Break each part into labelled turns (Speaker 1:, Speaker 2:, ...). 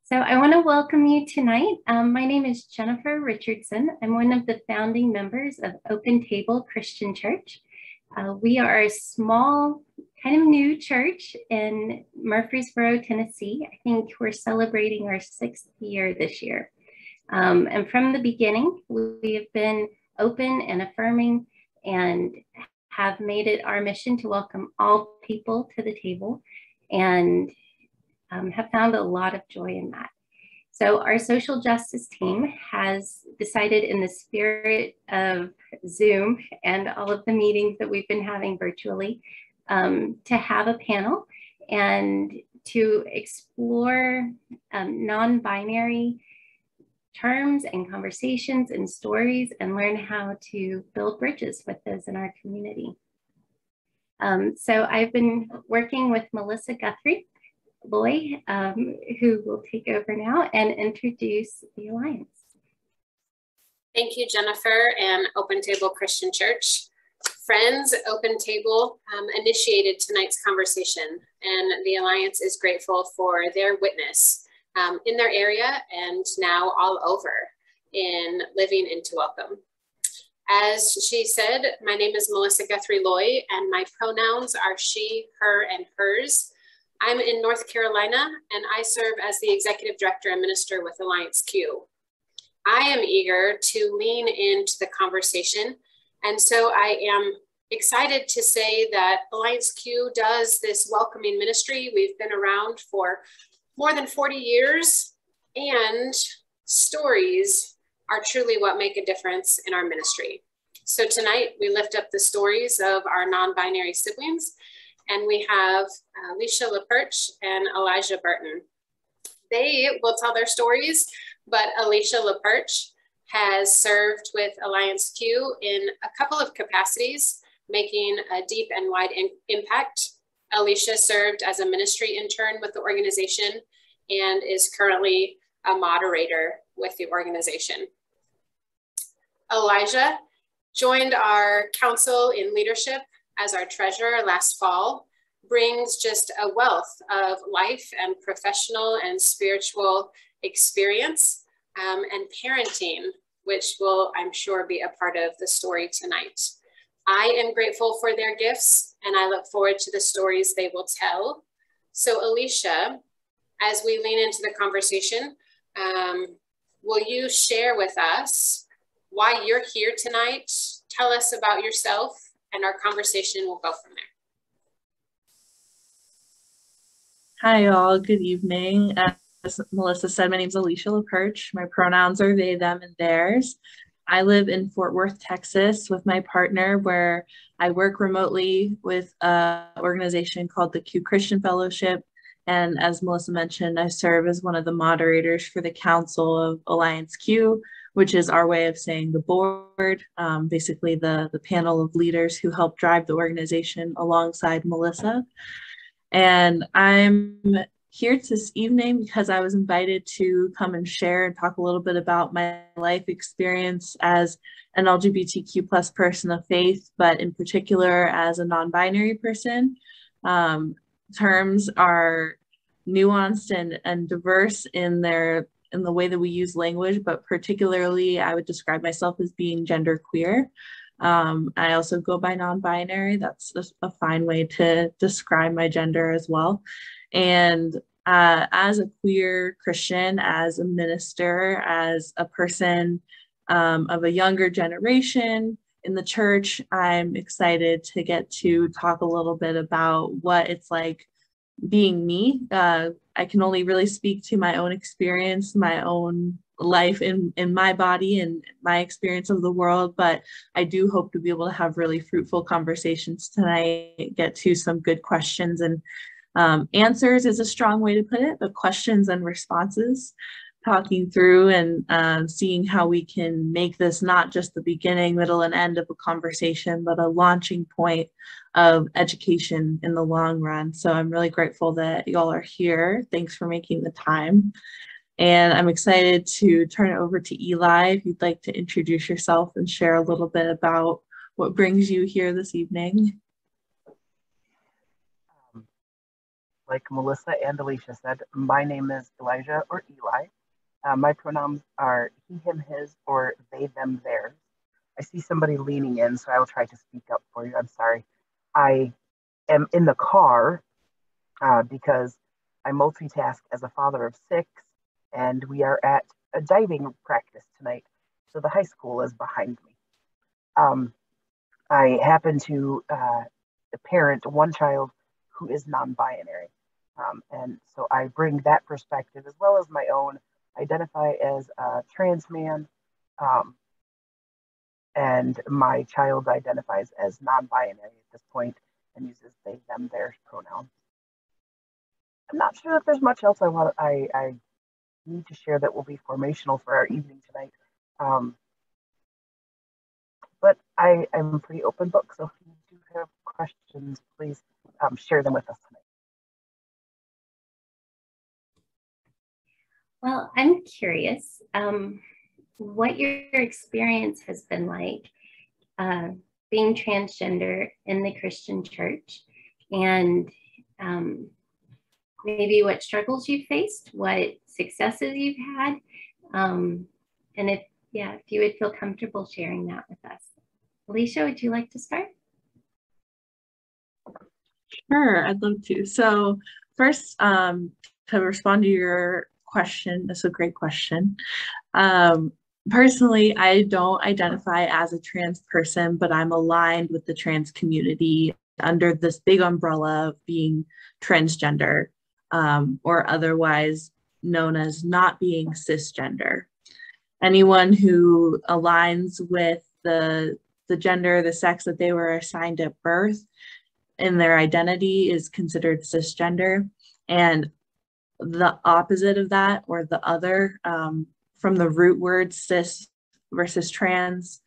Speaker 1: So I want to welcome you tonight. My name is Jennifer Richardson. I'm one of the founding members of Open Table Christian Church. We are a small, kind of new church in Murfreesboro, Tennessee. I think we're celebrating our 6th year this year. And from the beginning, we have been open and affirming and have made it our mission to welcome all people to the table and have found a lot of joy in that. So our social justice team has decided, in the spirit of Zoom and all of the meetings that we've been having virtually, to have a panel and to explore non-binary terms and conversations and stories and learn how to build bridges with those in our community. So I've been working with Melissa Guthrie Loy, who will take over now and introduce the Alliance.
Speaker 2: Thank you, Jennifer, and Open Table Christian Church. Friends, Open Table initiated tonight's conversation, and the Alliance is grateful for their witness in their area and now all over in living into welcome. As she said, my name is Melissa Guthrie Loy, and my pronouns are she, her, and hers. I'm in North Carolina, and I serve as the Executive Director and Minister with Alliance Q. I am eager to lean into the conversation, and so I am excited to say that Alliance Q does this welcoming ministry. We've been around for more than 40 years, and stories are truly what make a difference in our ministry. So tonight, we lift up the stories of our non-binary siblings, and we have Alysha Laperche and Eli Burton. They will tell their stories, but Alysha Laperche has served with Alliance Q in a couple of capacities, making a deep and wide impact. Alysha served as a ministry intern with the organization and is currently a moderator with the organization. Elijah joined our council in leadership as our treasurer last fall, brings just a wealth of life and professional and spiritual experience and parenting, which will, I'm sure, be a part of the story tonight. I am grateful for their gifts, and I look forward to the stories they will tell. So Alysha, as we lean into the conversation, will you share with us why you're here tonight? Tell us about yourself, and our conversation will go from there.
Speaker 3: Hi, all. Good evening. As Melissa said, my name is Alysha Laperche. My pronouns are they, them, and theirs. I live in Fort Worth, Texas with my partner, where I work remotely with an organization called the Q Christian Fellowship. And as Melissa mentioned, I serve as one of the moderators for the Council of Alliance Q, which is our way of saying the board, basically the panel of leaders who help drive the organization alongside Melissa. And I'm here this evening because I was invited to come and share and talk a little bit about my life experience as an LGBTQ plus person of faith, but in particular as a non-binary person. Terms are nuanced and diverse in the way that we use language, but particularly I would describe myself as being genderqueer. I also go by non-binary. That's a fine way to describe my gender as well. And as a queer Christian, as a minister, as a person of a younger generation in the church, I'm excited to get to talk a little bit about what it's like being me. I can only really speak to my own experience, my own life in my body and my experience of the world, but I do hope to be able to have really fruitful conversations tonight, get to some good questions and answers is a strong way to put it, but questions and responses, talking through and seeing how we can make this not just the beginning, middle, and end of a conversation, but a launching point of education in the long run. So I'm really grateful that y'all are here. Thanks for making the time. And I'm excited to turn it over to Eli, if you'd like to introduce yourself and share a little bit about what brings you here this evening.
Speaker 4: like Melissa and Alysha said, my name is Elijah or Eli. My pronouns are he, him, his, or they, them, theirs. I see somebody leaning in, so I will try to speak up for you. I'm sorry. I am in the car because I multitask as a father of 6, and we are at a diving practice tonight. So the high school is behind me. I happen to parent one child who is non-binary. And so I bring that perspective as well as my own, identify as a trans man, and my child identifies as non-binary at this point and uses they, them, theirs pronouns. I'm not sure if there's much else I need to share that will be formational for our evening tonight. But I'm a pretty open book, so if you do have questions, please share them with us tonight.
Speaker 1: Well, I'm curious what your experience has been like being transgender in the Christian church, and maybe what struggles you faced, what successes you've had, and if you would feel comfortable sharing that with us. Alysha, would you like to start?
Speaker 3: Sure, I'd love to. So first, to respond to your question, that's a great question. Personally, I don't identify as a trans person, but I'm aligned with the trans community under this big umbrella of being transgender, or otherwise known as not being cisgender. Anyone who aligns with the gender, the sex that they were assigned at birth in their identity is considered cisgender. And the opposite of that, or the other, from the root word cis versus trans,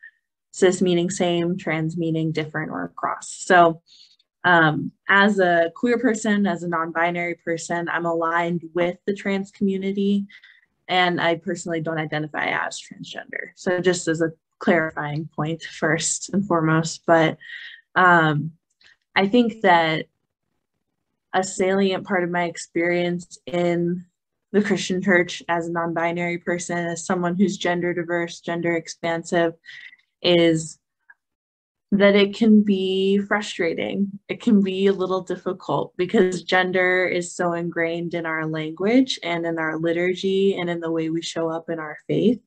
Speaker 3: cis meaning same, trans meaning different or across. So as a queer person, as a non-binary person, I'm aligned with the trans community, and I personally don't identify as transgender. So just as a clarifying point first and foremost, but I think that a salient part of my experience in the Christian church as a non-binary person, as someone who's gender diverse, gender expansive, is that it can be frustrating. It can be a little difficult because gender is so ingrained in our language and in our liturgy and in the way we show up in our faith.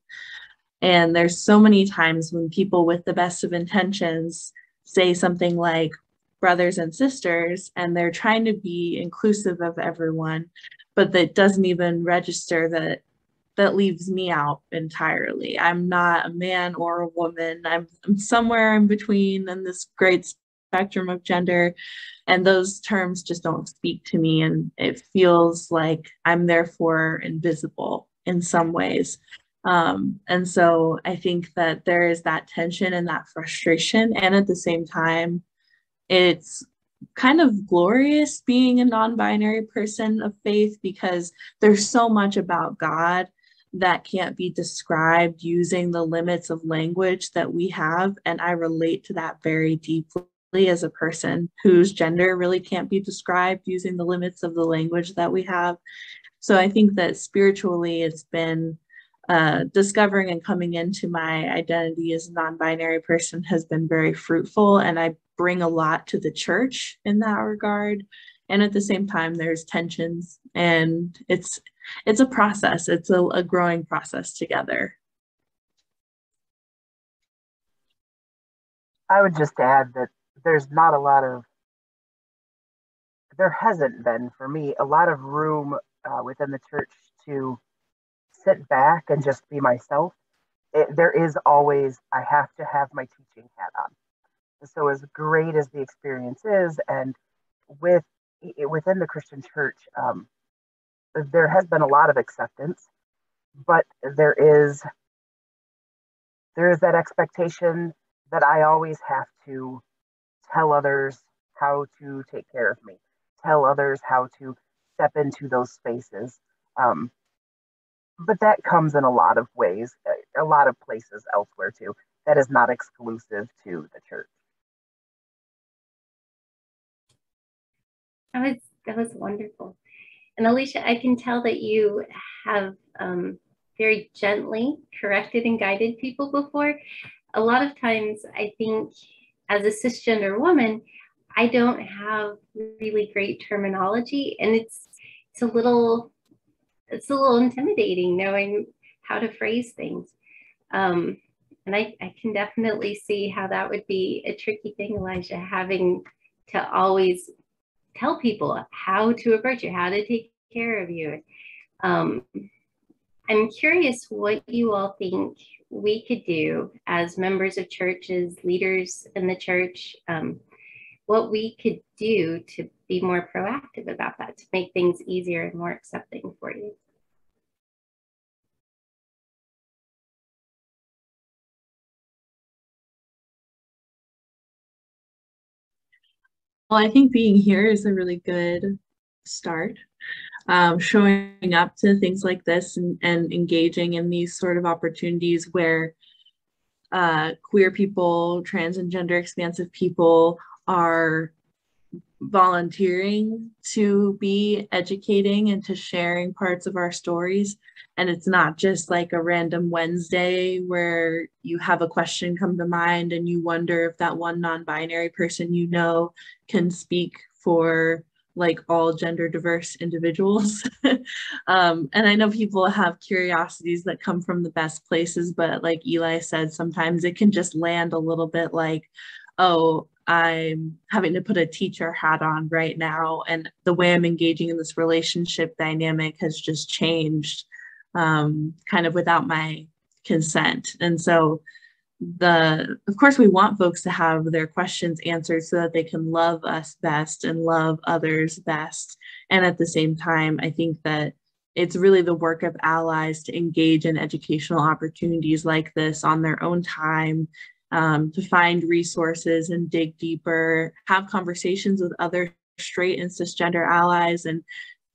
Speaker 3: And there's so many times when people with the best of intentions say something like brothers and sisters, and they're trying to be inclusive of everyone, but that doesn't even register that leaves me out entirely. I'm not a man or a woman. I'm somewhere in between in this great spectrum of gender, and those terms just don't speak to me, and it feels like I'm therefore invisible in some ways. And so I think that there is that tension and that frustration, and at the same time, it's kind of glorious being a non-binary person of faith because there's so much about God that can't be described using the limits of language that we have. And I relate to that very deeply as a person whose gender really can't be described using the limits of the language that we have. So I think that spiritually it's been discovering and coming into my identity as a non-binary person has been very fruitful, and I bring a lot to the church in that regard. And at the same time, there's tensions, and it's a process. It's a growing process together.
Speaker 4: I would just add that there hasn't been for me a lot of room within the church to sit back and just be myself. There is always, I have to have my teaching hat on. So as great as the experience is, and within the Christian church, there has been a lot of acceptance, but there is that expectation that I always have to tell others how to take care of me, tell others how to step into those spaces. But that comes in a lot of ways, a lot of places elsewhere too. That is not exclusive to the church.
Speaker 1: I was that was wonderful. And Alysha, I can tell that you have very gently corrected and guided people before. A lot of times, I think as a cisgender woman, I don't have really great terminology, and it's a little intimidating knowing how to phrase things. And I can definitely see how that would be a tricky thing, Elijah, having to always tell people how to approach you, how to take care of you. I'm curious what you all think we could do as members of churches, leaders in the church, what we could do to be more proactive about that, to make things easier and more accepting for you.
Speaker 3: Well, I think being here is a really good start. Showing up to things like this and engaging in these sort of opportunities where queer people, trans and gender expansive people are volunteering to be educating and to sharing parts of our stories. And it's not just like a random Wednesday where you have a question come to mind and you wonder if that one non-binary person you know can speak for like all gender diverse individuals. And I know people have curiosities that come from the best places, but like Eli said, sometimes it can just land a little bit like, oh, I'm having to put a teacher hat on right now, and the way I'm engaging in this relationship dynamic has just changed kind of without my consent. And so of course we want folks to have their questions answered so that they can love us best and love others best. And at the same time, I think that it's really the work of allies to engage in educational opportunities like this on their own time, to find resources and dig deeper, have conversations with other straight and cisgender allies, and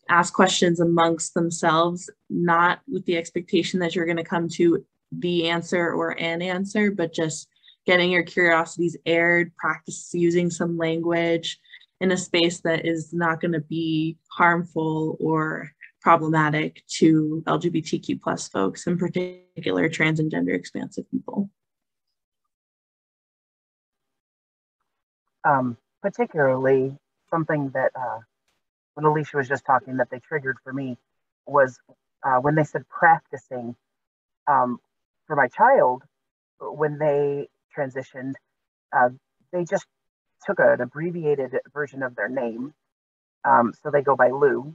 Speaker 3: ask questions amongst themselves, not with the expectation that you're going to come to the answer or an answer, but just getting your curiosities aired, practice using some language in a space that is not going to be harmful or problematic to LGBTQ plus folks, in particular trans and gender expansive people.
Speaker 4: Particularly something that when Alysha was just talking that they triggered for me was when they said practicing. For my child, when they transitioned, they just took an abbreviated version of their name. So they go by Lou,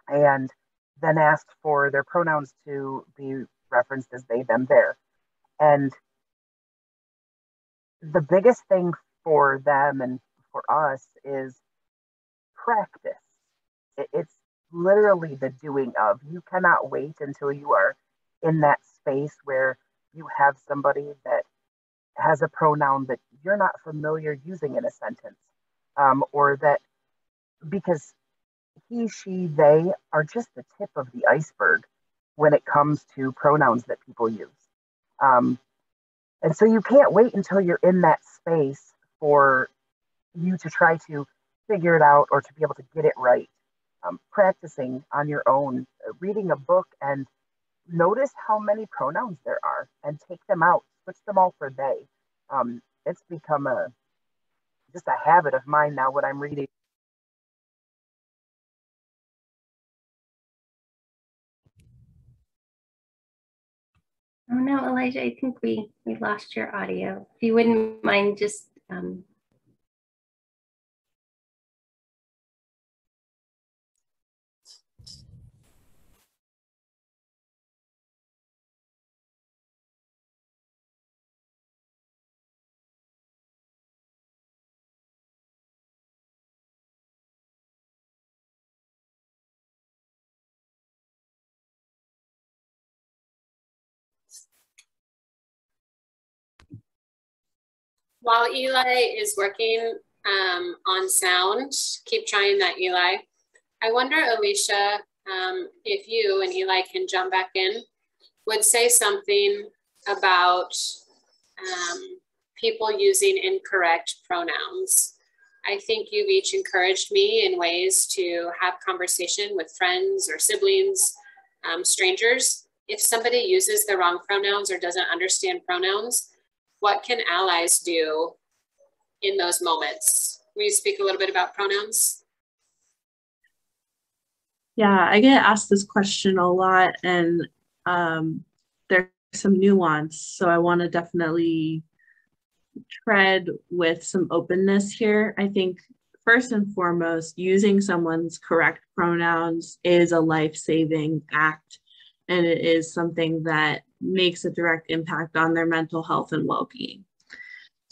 Speaker 4: and then asked for their pronouns to be referenced as they, them, their. And the biggest thing for them and for us is practice. It's literally the doing of. You cannot wait until you are in that space where you have somebody that has a pronoun that you're not familiar using in a sentence, or that, because he, she, they are just the tip of the iceberg when it comes to pronouns that people use. And so you can't wait until you're in that space for you to try to figure it out or to be able to get it right. Practicing on your own, reading a book and notice how many pronouns there are and take them out, switch them all for they. It's become just a habit of mine now when I'm reading.
Speaker 1: Oh no, Elijah, I think we lost your audio. If you wouldn't mind just
Speaker 2: While Eli is working on sound, keep trying that, Eli. I wonder, Alysha, if you and Eli can jump back in, would say something about people using incorrect pronouns. I think you've each encouraged me in ways to have conversation with friends or siblings, strangers. If somebody uses the wrong pronouns or doesn't understand pronouns, what can allies do in those moments? Will you speak a little bit about pronouns?
Speaker 3: Yeah, I get asked this question a lot, and there's some nuance. So I want to definitely tread with some openness here. I think first and foremost, using someone's correct pronouns is a life-saving act, and it is something that makes a direct impact on their mental health and well-being.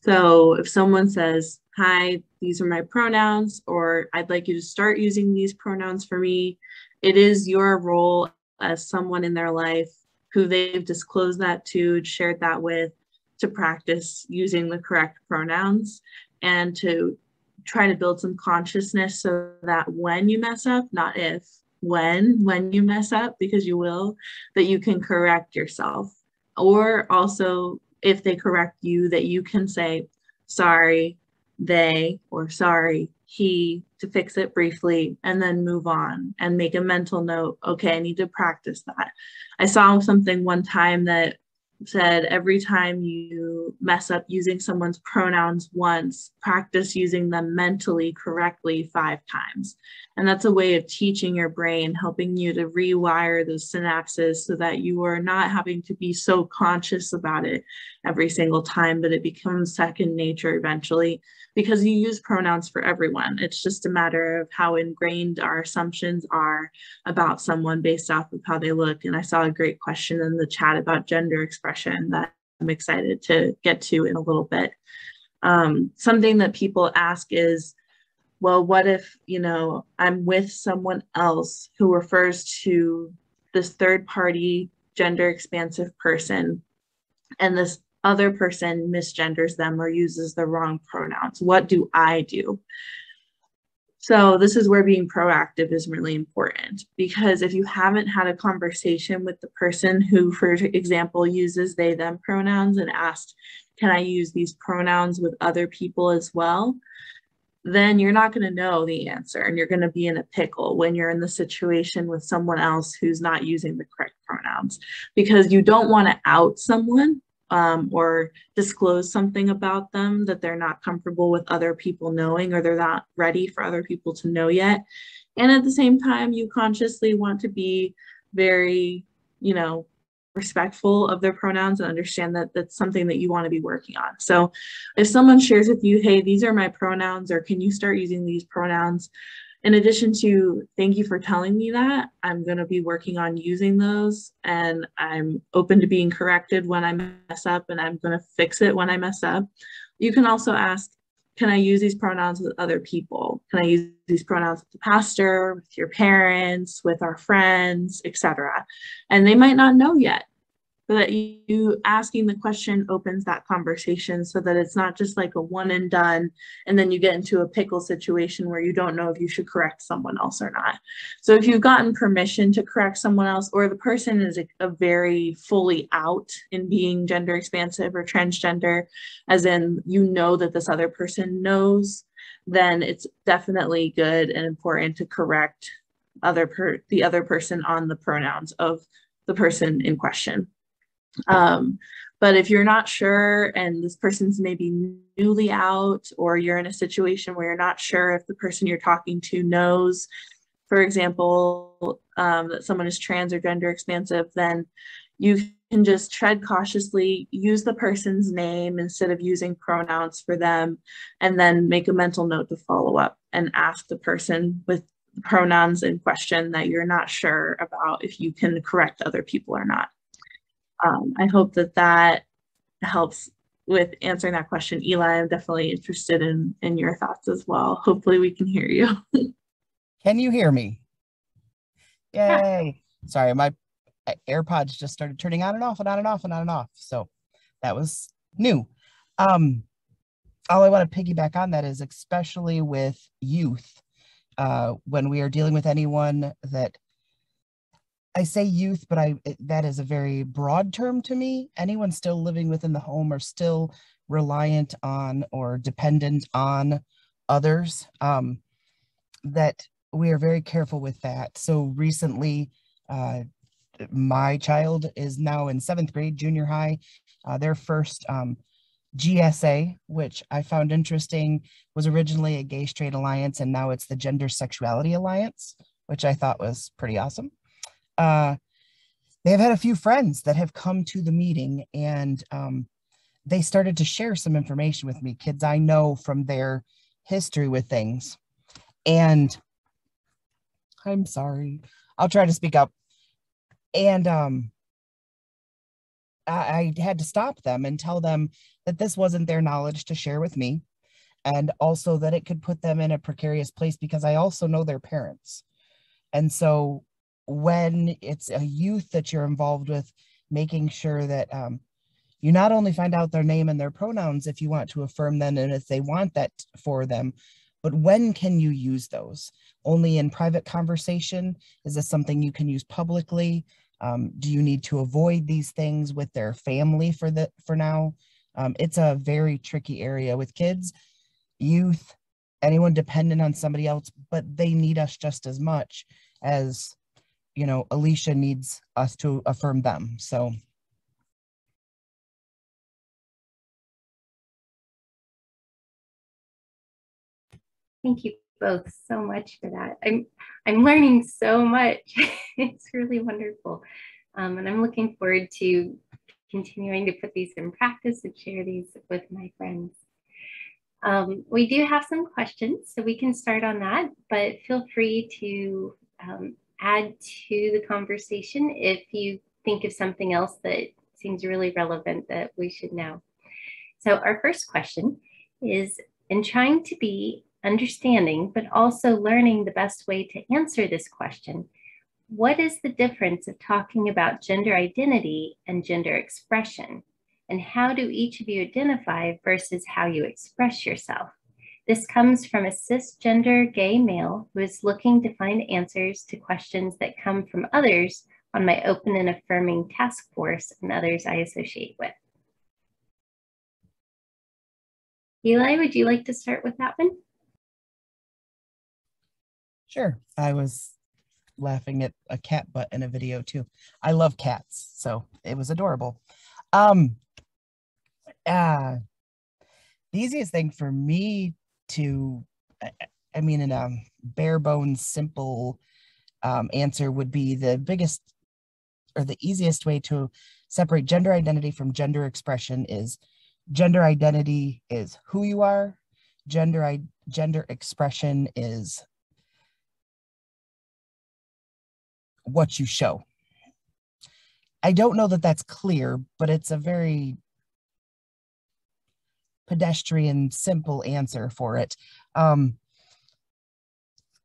Speaker 3: So if someone says, "Hi, these are my pronouns," or "I'd like you to start using these pronouns for me," it is your role as someone in their life who they've disclosed that to, shared that with, to practice using the correct pronouns and to try to build some consciousness so that when you mess up, not if, when you mess up, because you will, that you can correct yourself. Or also, if they correct you, that you can say, "Sorry, they," or "Sorry, he," to fix it briefly and then move on and make a mental note. Okay, I need to practice that. I saw something one time that said every time you mess up using someone's pronouns once, practice using them mentally correctly 5 times. And that's a way of teaching your brain, helping you to rewire those synapses so that you are not having to be so conscious about it every single time, but it becomes second nature eventually, because you use pronouns for everyone. It's just a matter of how ingrained our assumptions are about someone based off of how they look. And I saw a great question in the chat about gender expression that I'm excited to get to in a little bit. Something that people ask is, well, what if, I'm with someone else who refers to this third party gender expansive person, and this other person misgenders them or uses the wrong pronouns? What do I do? So this is where being proactive is really important, because if you haven't had a conversation with the person who, for example, uses they, them pronouns and asked, "Can I use these pronouns with other people as well?" then you're not going to know the answer, and you're going to be in a pickle when you're in the situation with someone else who's not using the correct pronouns, because you don't want to out someone or disclose something about them that they're not comfortable with other people knowing, or they're not ready for other people to know yet. And at the same time, you consciously want to be very, respectful of their pronouns and understand that that's something that you want to be working on. So if someone shares with you, "Hey, these are my pronouns," or "Can you start using these pronouns?" in addition to, "Thank you for telling me that, I'm going to be working on using those, and I'm open to being corrected when I mess up, and I'm going to fix it when I mess up," you can also ask, "Can I use these pronouns with other people? Can I use these pronouns with the pastor, with your parents, with our friends, etc.?" And they might not know yet, but you asking the question opens that conversation so that it's not just like a one and done, and then you get into a pickle situation where you don't know if you should correct someone else or not. So if you've gotten permission to correct someone else, or the person is a very fully out in being gender expansive or transgender, as in that this other person knows, then it's definitely good and important to correct the other person on the pronouns of the person in question. But if you're not sure, and this person's maybe newly out, or you're in a situation where you're not sure if the person you're talking to knows, for example, that someone is trans or gender expansive, then you can just tread cautiously, use the person's name instead of using pronouns for them, and then make a mental note to follow up and ask the person with the pronouns in question that you're not sure about if you can correct other people or not. I hope that helps with answering that question. Eli, I'm definitely interested in your thoughts as well. Hopefully we can hear you.
Speaker 4: Can you hear me? Yay. Sorry, my AirPods just started turning on and off and on and off and on and off. So that was new. All I want to piggyback on that is, especially with youth, when we are dealing with anyone that, I say youth, but that is a very broad term to me. Anyone still living within the home or still reliant on or dependent on others, that we are very careful with that. So recently, my child is now in 7th grade, junior high. Their first GSA, which I found interesting, was originally a Gay Straight Alliance, and now it's the Gender Sexuality Alliance, which I thought was pretty awesome. They've had a few friends that have come to the meeting, and they started to share some information with me, kids I know from their history with things. And I'm sorry, I'll try to speak up. And I had to stop them and tell them that this wasn't their knowledge to share with me, and also that it could put them in a precarious place because I also know their parents. And so when it's a youth that you're involved with, making sure that you not only find out their name and their pronouns if you want to affirm them and if they want that for them, but when can you use those? Only in private conversation? Is this something you can use publicly? Do you need to avoid these things with their family for now? It's a very tricky area with kids, youth, anyone dependent on somebody else, but they need us just as much as, you know, Alysha needs us to affirm them. So.
Speaker 1: Thank you both so much for that. I'm learning so much. It's really wonderful. And I'm looking forward to continuing to put these in practice and share these with my friends. We do have some questions, so we can start on that, but feel free to add to the conversation if you think of something else that seems really relevant that we should know. So our first question is, in trying to be understanding, but also learning the best way to answer this question, what is the difference of talking about gender identity and gender expression? And how do each of you identify versus how you express yourself? This comes from a cisgender gay male who is looking to find answers to questions that come from others on my open and affirming task force and others I associate with. Eli, would you like to start with that one?
Speaker 4: Sure. I was laughing at a cat butt in a video too. I love cats, so it was adorable. The easiest thing for me to, I mean, in a bare bones, simple answer would be the biggest or the easiest way to separate gender identity from gender expression is gender identity is who you are. Gender expression is what you show. I don't know that that's clear, but it's a very pedestrian, simple answer for it.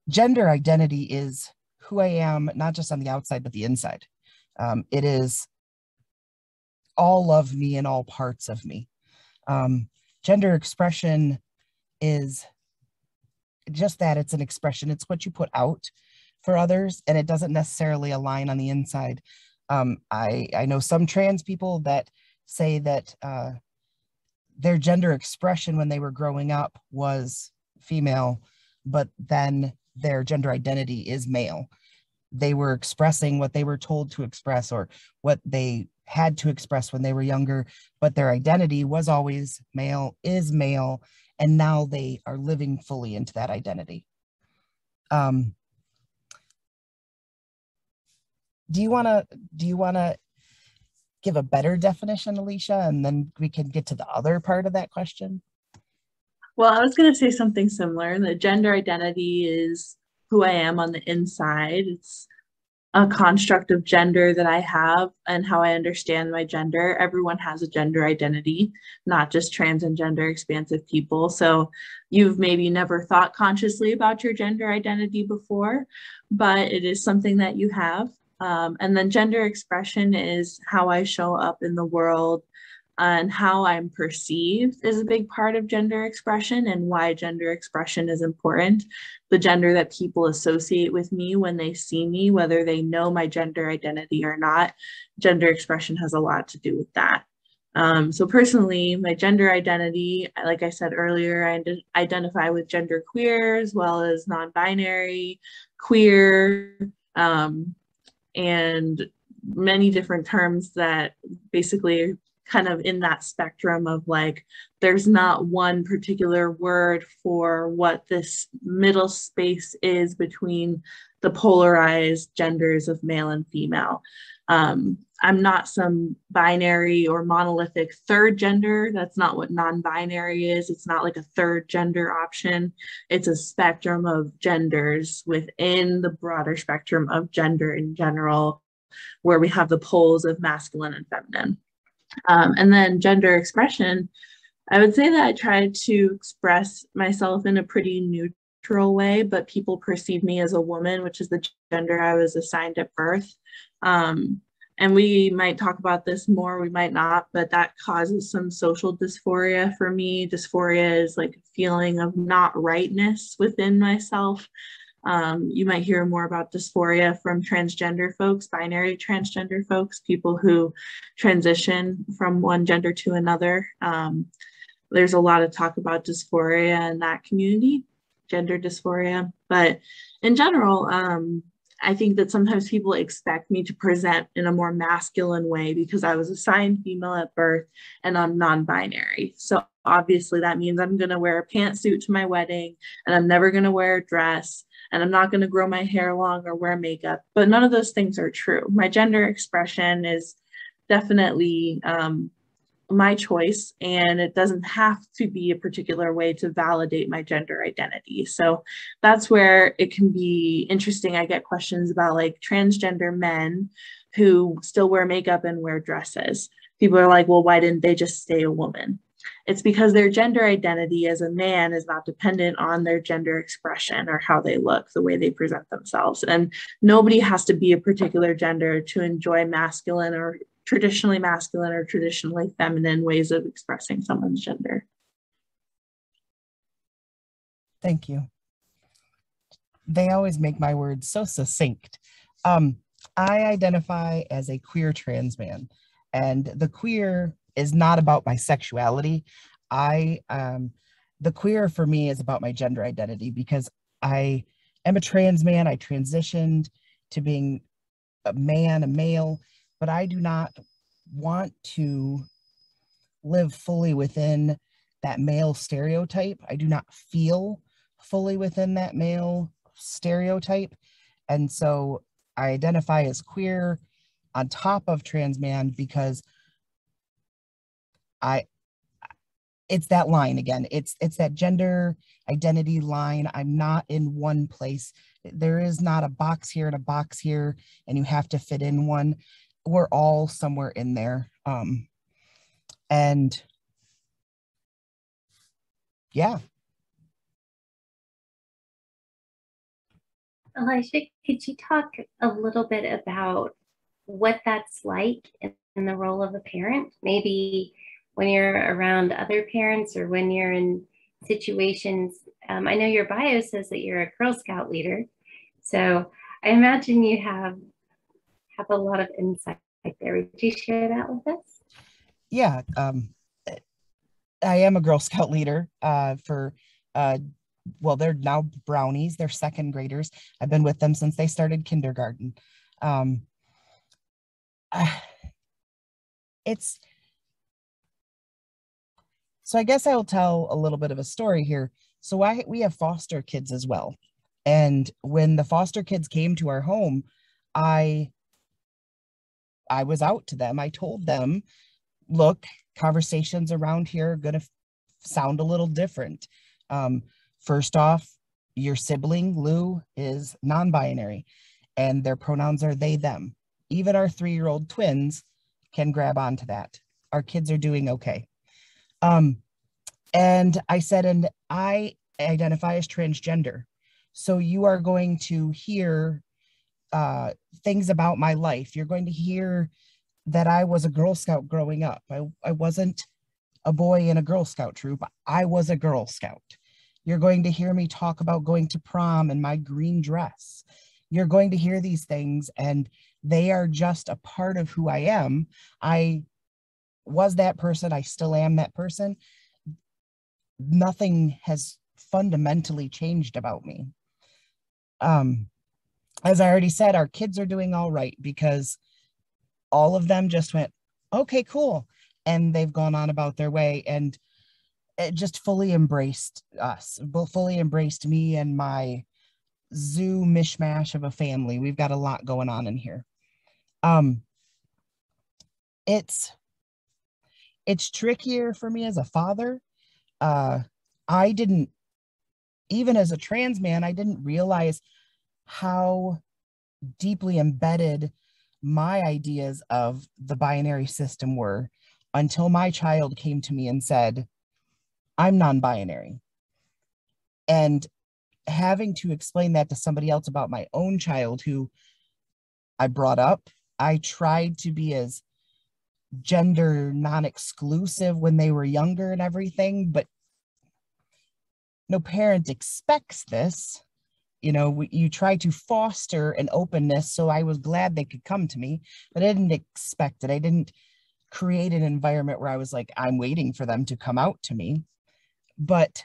Speaker 4: Gender identity is who I am, not just on the outside, but the inside. It is all of me and all parts of me. Gender expression is just that, it's an expression. It's what you put out for others, and it doesn't necessarily align on the inside. I know some trans people that say that their gender expression when they were growing up was female, but then their gender identity is male. They were expressing what they were told to express or what they had to express when they were younger, but their identity was always male, is male, and now they are living fully into that identity. Do you want to give a better definition, Alysha, and then we can get to the other part of that question?
Speaker 3: Well, I was going to say something similar. The gender identity is who I am on the inside. It's a construct of gender that I have and how I understand my gender. Everyone has a gender identity, not just trans and gender expansive people. So you've maybe never thought consciously about your gender identity before, but it is something that you have. And then gender expression is how I show up in the world and how I'm perceived is a big part of gender expression and why gender expression is important. The gender that people associate with me when they see me, whether they know my gender identity or not, gender expression has a lot to do with that. So personally, my gender identity, like I said earlier, I identify with genderqueer as well as non-binary, queer, and many different terms that basically kind of in that spectrum of like, there's not one particular word for what this middle space is between the polarized genders of male and female. I'm not some binary or monolithic third gender. That's not what non-binary is. It's not like a third gender option. It's a spectrum of genders within the broader spectrum of gender in general, where we have the poles of masculine and feminine. And then gender expression, I would say that I try to express myself in a pretty neutral way, but people perceive me as a woman, which is the gender I was assigned at birth. And we might talk about this more, we might not, but that causes some social dysphoria for me. Dysphoria is like a feeling of not rightness within myself. You might hear more about dysphoria from transgender folks, binary transgender folks, people who transition from one gender to another. There's a lot of talk about dysphoria in that community, gender dysphoria. But in general, I think that sometimes people expect me to present in a more masculine way because I was assigned female at birth and I'm non-binary. So obviously that means I'm going to wear a pantsuit to my wedding and I'm never going to wear a dress and I'm not going to grow my hair long or wear makeup. But none of those things are true. My gender expression is definitely my choice, and it doesn't have to be a particular way to validate my gender identity. So that's where it can be interesting. I get questions about like transgender men who still wear makeup and wear dresses. People are like, well, why didn't they just stay a woman? It's because their gender identity as a man is not dependent on their gender expression or how they look, the way they present themselves. And nobody has to be a particular gender to enjoy masculine or traditionally feminine ways of expressing someone's gender.
Speaker 4: Thank you. They always make my words so succinct. I identify as a queer trans man, and the queer is not about my sexuality. The queer for me is about my gender identity because I am a trans man. I transitioned to being a man, a male, but I do not want to live fully within that male stereotype. I do not feel fully within that male stereotype. And so I identify as queer on top of trans man because it's that line again. It's that gender identity line. I'm not in one place. There is not a box here and a box here, and you have to fit in one. We're all somewhere in there. And yeah.
Speaker 1: Alysha, could you talk a little bit about what that's like in the role of a parent? Maybe when you're around other parents or when you're in situations. I know your bio says that you're a Girl Scout leader. So I imagine you have a lot of insight there. Would you share that with us?
Speaker 4: Yeah, I am a Girl Scout leader well, they're now brownies, they're second graders. I've been with them since they started kindergarten. So I guess I will tell a little bit of a story here. So we have foster kids as well. And when the foster kids came to our home, I was out to them. I told them, look, conversations around here are going to sound a little different. First off, your sibling, Lou, is non-binary, and their pronouns are they, them. Even our 3-year-old twins can grab onto that. Our kids are doing okay. And I said, and I identify as transgender. So you are going to hear things about my life. You're going to hear that I was a Girl Scout growing up. I wasn't a boy in a Girl Scout troop. I was a Girl Scout. You're going to hear me talk about going to prom in my green dress. You're going to hear these things, and they are just a part of who I am. I was that person, I still am that person. Nothing has fundamentally changed about me. As I already said, our kids are doing all right because all of them just went, okay, cool. And they've gone on about their way, and it just fully embraced us, fully embraced me and my zoo mishmash of a family. We've got a lot going on in here. It's trickier for me as a father. I didn't, even as a trans man, I didn't realize how deeply embedded my ideas of the binary system were until my child came to me and said, I'm non-binary. And having to explain that to somebody else about my own child who I brought up, I tried to be as gender non-exclusive when they were younger and everything, but no parent expects this. You know, you try to foster an openness, so I was glad they could come to me, but I didn't expect it. I didn't create an environment where I was like, I'm waiting for them to come out to me. But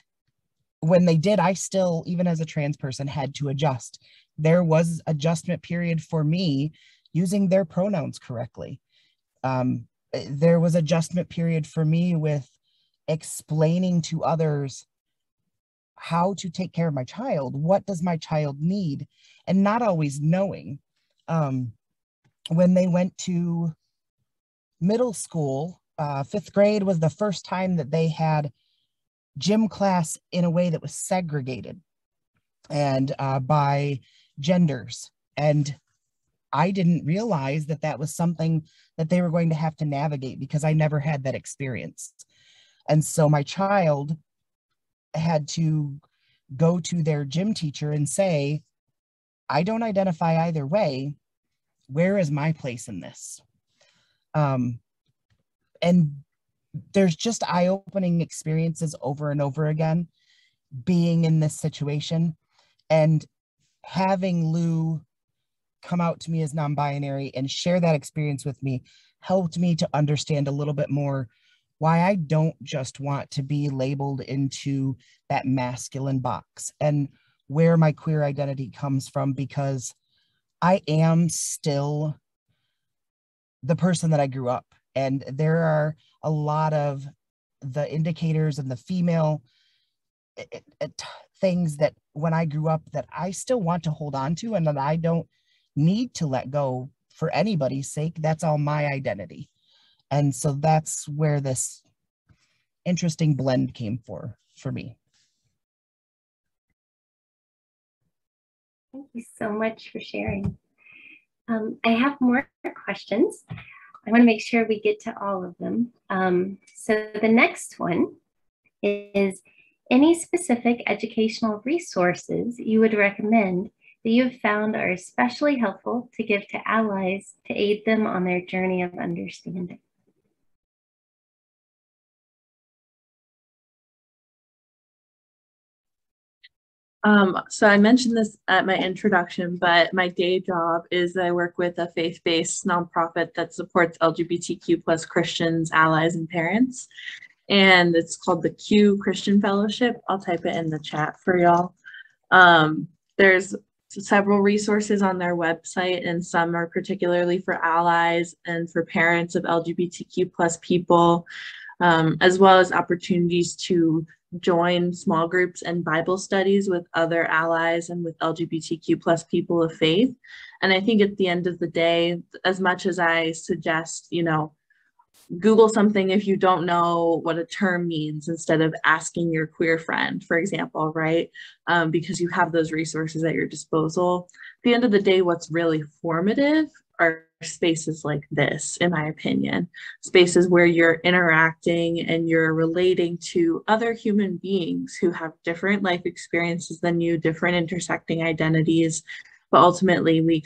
Speaker 4: when they did, I still, even as a trans person, had to adjust. There was adjustment period for me using their pronouns correctly. There was adjustment period for me with explaining to others how to take care of my child. What does my child need? And not always knowing. When they went to middle school, 5th grade was the first time that they had gym class in a way that was segregated and by genders. And I didn't realize that that was something that they were going to have to navigate because I never had that experience. And so my child had to go to their gym teacher and say, I don't identify either way. Where is my place in this? And there's just eye-opening experiences over and over again being in this situation, and having Lou come out to me as non-binary and share that experience with me helped me to understand a little bit more why I don't just want to be labeled into that masculine box and where my queer identity comes from, because I am still the person that I grew up. And there are a lot of the indicators and the female things that when I grew up that I still want to hold on to and that I don't need to let go for anybody's sake. That's all my identity. And so that's where this interesting blend came for me.
Speaker 1: Thank you so much for sharing. I have more questions. I want to make sure we get to all of them. So the next one is, any specific educational resources you would recommend that you have found are especially helpful to give to allies to aid them on their journey of understanding?
Speaker 3: So I mentioned this at my introduction, but my day job is I work with a faith-based nonprofit that supports LGBTQ plus Christians, allies, and parents. And it's called the Q Christian Fellowship. I'll type it in the chat for y'all. There's several resources on their website, and some are particularly for allies and for parents of LGBTQ plus people, as well as opportunities to join small groups and Bible studies with other allies and with LGBTQ plus people of faith. And I think at the end of the day, as much as I suggest, you know, Google something if you don't know what a term means instead of asking your queer friend, for example, right? Because you have those resources at your disposal. At the end of the day, what's really formative are spaces like this, in my opinion, spaces where you're interacting and you're relating to other human beings who have different life experiences than you, different intersecting identities, but ultimately we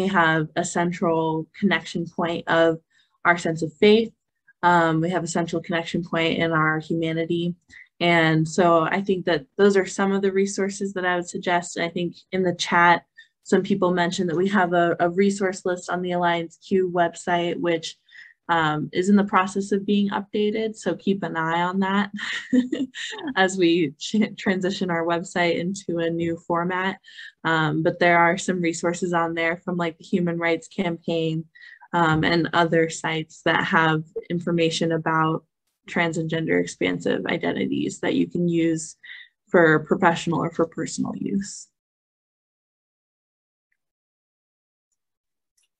Speaker 3: have a central connection point of our sense of faith. We have a central connection point in our humanity. And so I think that those are some of the resources that I would suggest. And I think in the chat, some people mentioned that we have a resource list on the Alliance Q website, which is in the process of being updated. So keep an eye on that as we transition our website into a new format. But there are some resources on there from like the Human Rights Campaign and other sites that have information about trans and gender expansive identities that you can use for professional or for personal use.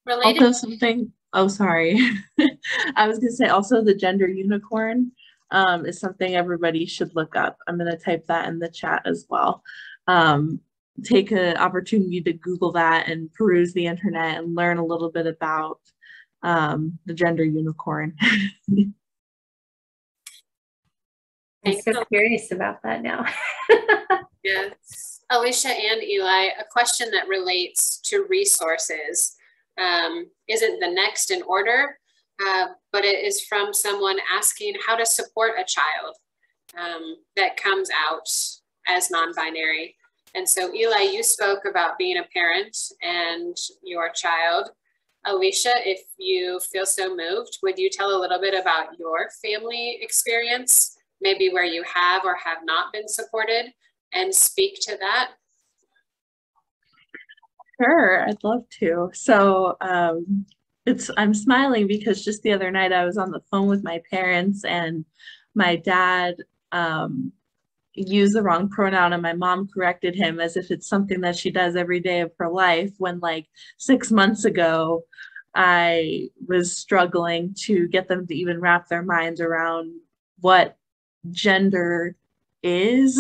Speaker 2: Related.
Speaker 3: Also something, oh, sorry. I was gonna say also the gender unicorn is something everybody should look up. I'm gonna type that in the chat as well. Take an opportunity to Google that and peruse the internet and learn a little bit about the gender unicorn.
Speaker 1: I'm so curious about that now.
Speaker 2: Yes. Alysha and Eli, a question that relates to resources isn't the next in order, but it is from someone asking how to support a child that comes out as non-binary. And so Eli, you spoke about being a parent and your child. Alysha, if you feel so moved, would you tell a little bit about your family experience, maybe where you have or have not been supported, and speak to that?
Speaker 3: Sure, I'd love to. So I'm smiling because just the other night I was on the phone with my parents and my dad used the wrong pronoun and my mom corrected him as if it's something that she does every day of her life, when like 6 months ago I was struggling to get them to even wrap their minds around what gender is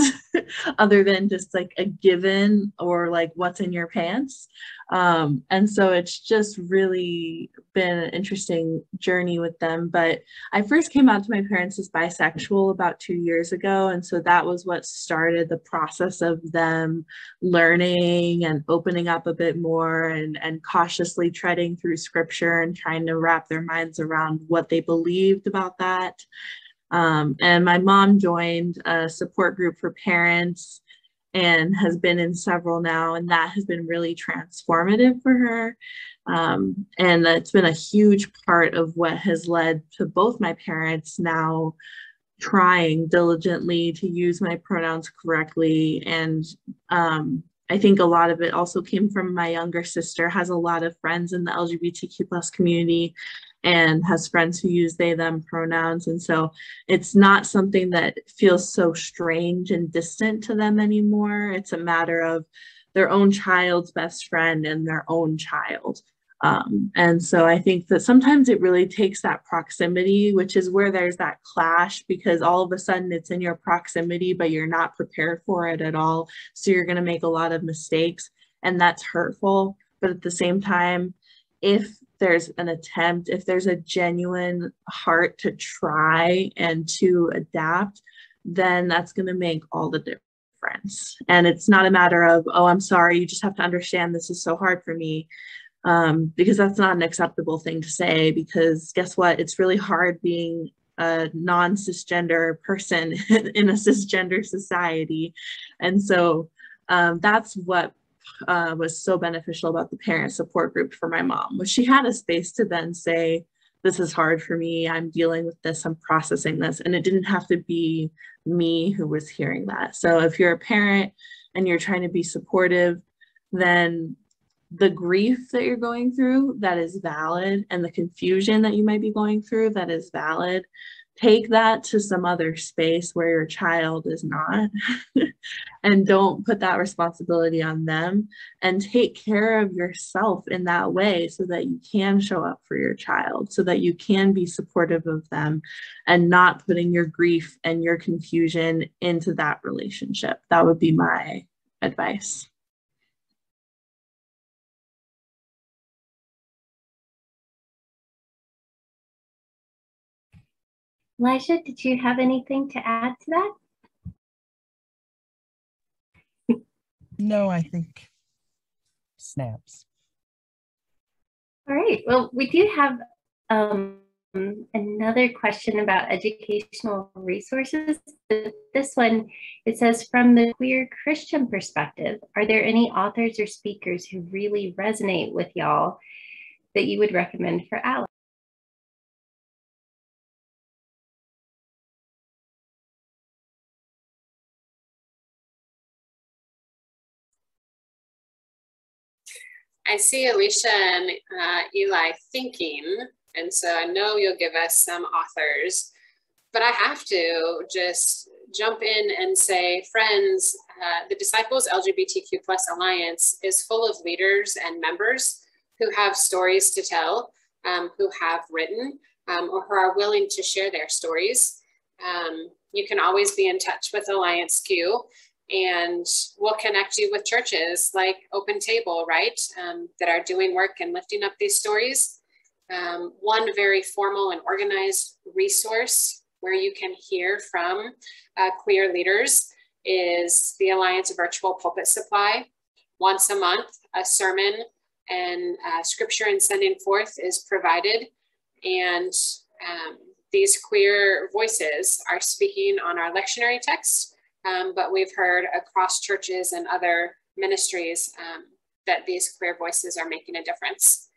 Speaker 3: other than just like a given or like what's in your pants. And so it's just really been an interesting journey with them. But I first came out to my parents as bisexual about 2 years ago. And so that was what started the process of them learning and opening up a bit more and cautiously treading through scripture and trying to wrap their minds around what they believed about that. And my mom joined a support group for parents and has been in several now, and that has been really transformative for her. And it's been a huge part of what has led to both my parents now trying diligently to use my pronouns correctly. And I think a lot of it also came from my younger sister, has a lot of friends in the LGBTQ plus community and has friends who use they, them pronouns. And so it's not something that feels so strange and distant to them anymore. It's a matter of their own child's best friend and their own child. And so I think that sometimes it really takes that proximity, which is where there's that clash, because all of a sudden it's in your proximity, but you're not prepared for it at all. So you're going to make a lot of mistakes, and that's hurtful. But at the same time, if there's an attempt, if there's a genuine heart to try and to adapt, then that's going to make all the difference. And it's not a matter of, oh, I'm sorry, you just have to understand this is so hard for me. Because that's not an acceptable thing to say, because guess what? It's really hard being a non-cisgender person in a cisgender society. And so that's what was so beneficial about the parent support group for my mom, was she had a space to then say, this is hard for me, I'm dealing with this, I'm processing this. And it didn't have to be me who was hearing that. So if you're a parent and you're trying to be supportive, then the grief that you're going through, that is valid, and the confusion that you might be going through, that is valid. Take that to some other space where your child is not, and don't put that responsibility on them, and take care of yourself in that way so that you can show up for your child, so that you can be supportive of them and not putting your grief and your confusion into that relationship. That would be my advice.
Speaker 1: Alysha, did you have anything to add to that?
Speaker 4: No, I think snaps.
Speaker 1: All right. Well, we do have another question about educational resources. This one, it says, from the queer Christian perspective, are there any authors or speakers who really resonate with y'all that you would recommend for allies?
Speaker 2: I see Alysha and Eli thinking, and so I know you'll give us some authors, but I have to just jump in and say, friends, the Disciples LGBTQ+ Alliance is full of leaders and members who have stories to tell, who have written, or who are willing to share their stories. You can always be in touch with Alliance Q, and we'll connect you with churches like Open Table, right, that are doing work and lifting up these stories. One very formal and organized resource where you can hear from queer leaders is the Alliance Virtual Pulpit Supply. Once a month, a sermon and scripture and sending forth is provided, and these queer voices are speaking on our lectionary text, but we've heard across churches and other ministries that these queer voices are making a difference.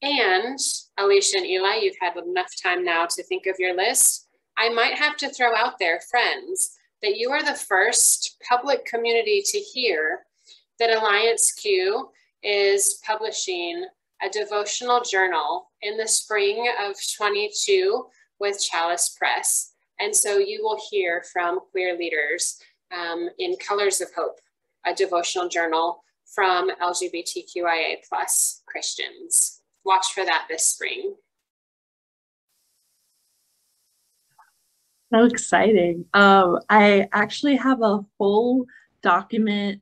Speaker 2: And Alysha and Eli, you've had enough time now to think of your list. I might have to throw out there, friends, that you are the first public community to hear that Alliance Q is publishing a devotional journal in the spring of 22 with Chalice Press. And so you will hear from queer leaders in Colors of Hope, a devotional journal from LGBTQIA+ Christians. Watch for that this spring.
Speaker 3: So exciting. I actually have a whole document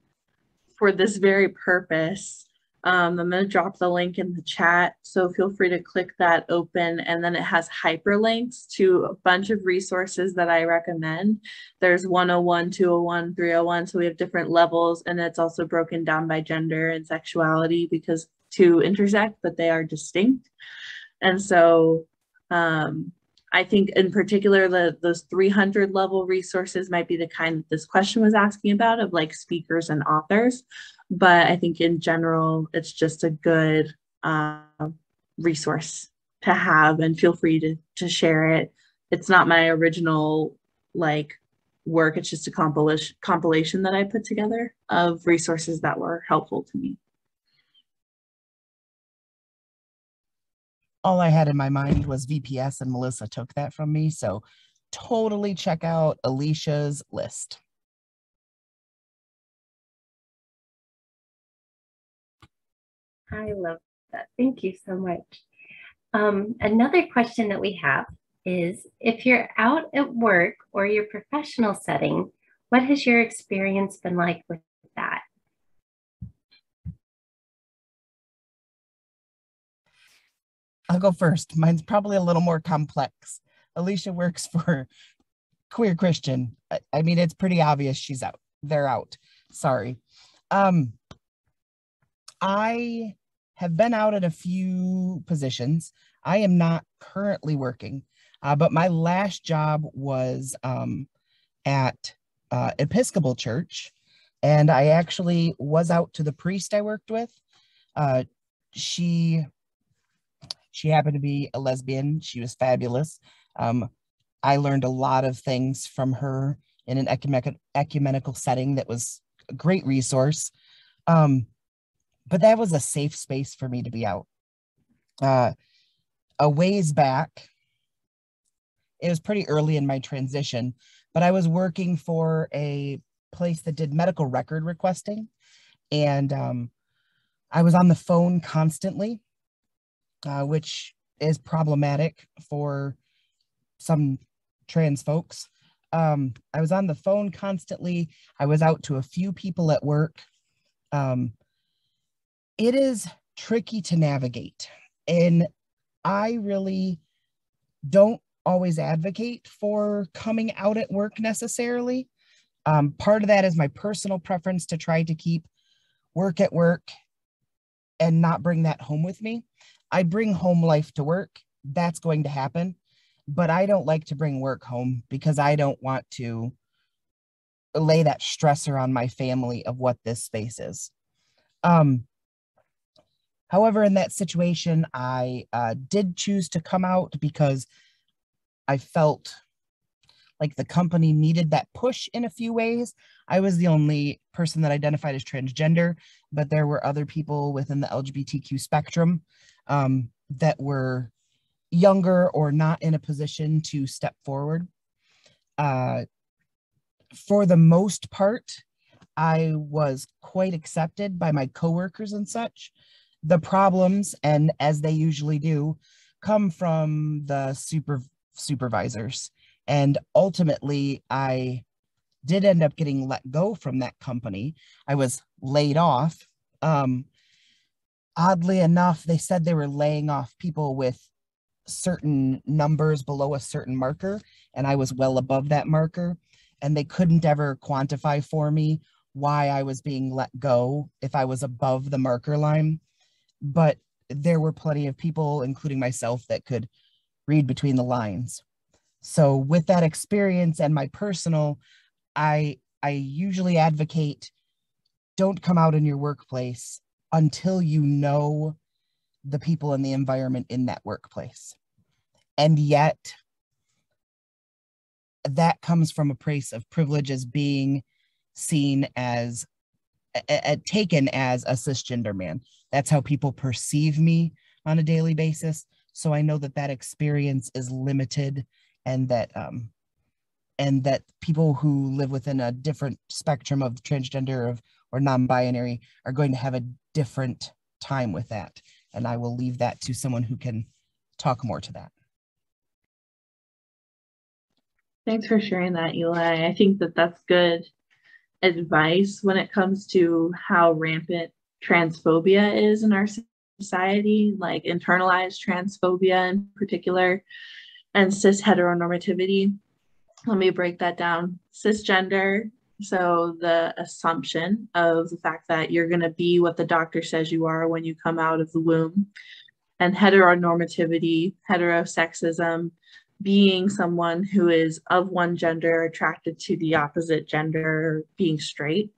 Speaker 3: for this very purpose. I'm going to drop the link in the chat, so feel free to click that open, and then it has hyperlinks to a bunch of resources that I recommend. There's 101, 201, 301, so we have different levels, and it's also broken down by gender and sexuality because to intersect, but they are distinct. And so I think in particular, those 300 level resources might be the kind that this question was asking about, of like speakers and authors. But I think in general, it's just a good resource to have, and feel free to share it. It's not my original like work. It's just a compilation that I put together of resources that were helpful to me.
Speaker 4: All I had in my mind was VPS, and Melissa took that from me. So totally check out Alysha's list.
Speaker 1: I love that. Thank you so much. Another question that we have is, if you're out at work or your professional setting, what has your experience been like with that?
Speaker 4: I'll go first. Mine's probably a little more complex. Alysha works for Queer Christian. I mean, it's pretty obvious she's out. They're out. Sorry. I have been out at a few positions. I am not currently working, but my last job was at Episcopal Church, and I actually was out to the priest I worked with. She happened to be a lesbian. She was fabulous. I learned a lot of things from her in an ecumenical setting that was a great resource. But that was a safe space for me to be out. A ways back, it was pretty early in my transition, but I was working for a place that did medical record requesting. And I was on the phone constantly, which is problematic for some trans folks. I was on the phone constantly. I was out to a few people at work. It is tricky to navigate, and I really don't always advocate for coming out at work necessarily. Part of that is my personal preference to try to keep work at work and not bring that home with me. I bring home life to work. That's going to happen, but I don't like to bring work home because I don't want to lay that stressor on my family of what this space is. However, in that situation, I did choose to come out because I felt like the company needed that push in a few ways. I was the only person that identified as transgender, but there were other people within the LGBTQ spectrum that were younger or not in a position to step forward. For the most part, I was quite accepted by my coworkers and such. The problems, and as they usually do, come from the supervisors. And ultimately, I did end up getting let go from that company. I was laid off. Oddly enough, they said they were laying off people with certain numbers below a certain marker, and I was well above that marker, and they couldn't ever quantify for me why I was being let go if I was above the marker line. But there were plenty of people, including myself, that could read between the lines. So with that experience and my personal, I usually advocate, don't come out in your workplace until you know the people in the environment in that workplace. And yet, that comes from a place of privilege as being seen as, taken as a cisgender man. That's how people perceive me on a daily basis. So I know that that experience is limited, and that people who live within a different spectrum of transgender or non-binary are going to have a different time with that. And I will leave that to someone who can talk more to that.
Speaker 3: Thanks for sharing that, Eli. I think that that's good advice when it comes to how rampant transphobia is in our society, like internalized transphobia in particular, and cis heteronormativity. Let me break that down. Cisgender, so the assumption of the fact that you're going to be what the doctor says you are when you come out of the womb. And heteronormativity, heterosexism, being someone who is of one gender attracted to the opposite gender, being straight.